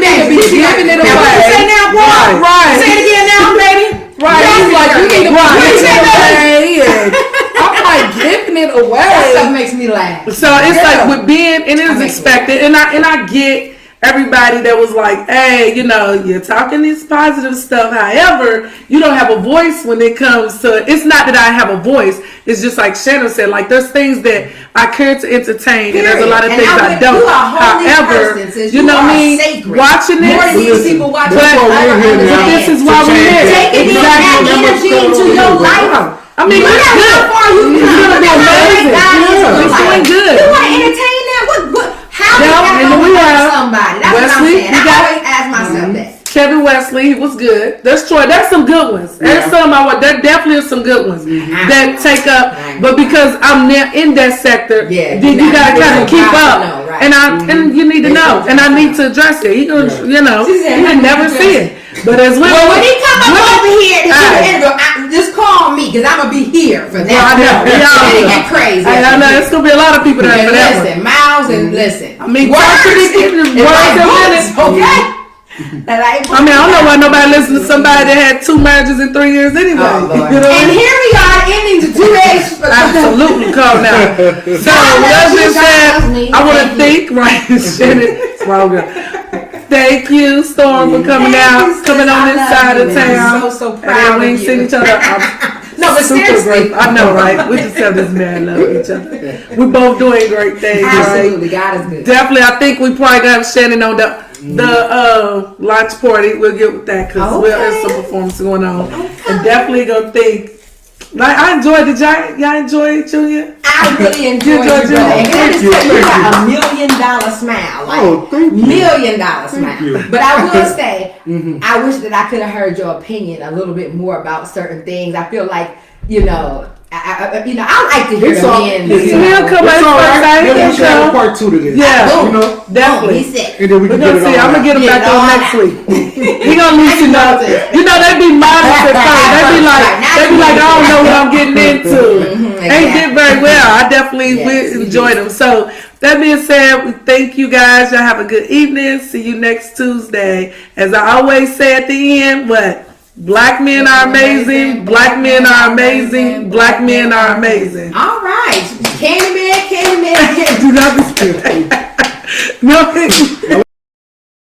giving it away. Say now, boy. Right. Say it again now, baby. Right. He's like, you need to be giving it away. I'm like, giving it away. That stuff makes me laugh. So it's like with being, and it is expected, and I get everybody that was like, hey, you know, you're talking this positive stuff. However, you don't have a voice when it comes to, it's not that I have a voice. It's just like Shannon said, like there's things that I care to entertain, and there's a lot of things I don't. However, you know me, watching this, but this is why we're here. Taking that energy into your life. I mean, it's good. It's gonna be amazing. It's doing good. You want to entertain that? What? How do you have somebody? That's Wesley, what I'm saying. I always ask myself that. Kevin Wesley, he was good. That's Troy. There's some good ones. There's some there definitely are some good ones that take up. But because I'm now in that sector, then you gotta kind of keep up. And you need to know, and I need to address it. You can never see it. But as well, when he come up over here to do the interview, just call me, because I'm gonna be here for that. I know. It get crazy. I know it's gonna be a lot of people there for that. Listen, Miles, and listen. I mean, words and minutes, okay. I mean, I don't know why nobody listens to somebody that had 2 marriages in 3 years anyway. And here we are ending the 2 days. Absolutely, calm now. So, that being said, I want to thank Shannon. Wrong girl. Thank you, Storm, for coming coming on this side of town. I'm so proud. And we ain't seen each other. No, but seriously, I know, right? We just have this man love each other. We're both doing great things. Absolutely, right? God is good. Definitely, I think we probably got Shannon on the launch party. We'll get with that, because we'll have some performance going on. And definitely gonna think. Like, I enjoyed the giant. Y'all enjoy it, Julia? I really enjoyed it. And you got $1 million smile. Like, thank you. $1 million smile. But I will say, I wish that I could have heard your opinion a little bit more about certain things. I feel like, I like to hear the men. He'll come back first. We'll have part 2 to this. Yeah, And definitely. then we can get it on. I'm gonna get him back on next week. He gonna loosen up. They be modest at first. They be like, I don't know what I'm getting into. Ain't did very well. I definitely enjoyed them. So that being said, we thank you guys. Y'all have a good evening. See you next Tuesday. As I always say at the end, what? Black men are amazing. Black men are amazing. Black men are amazing. All right. Candyman. Do not be scared. No.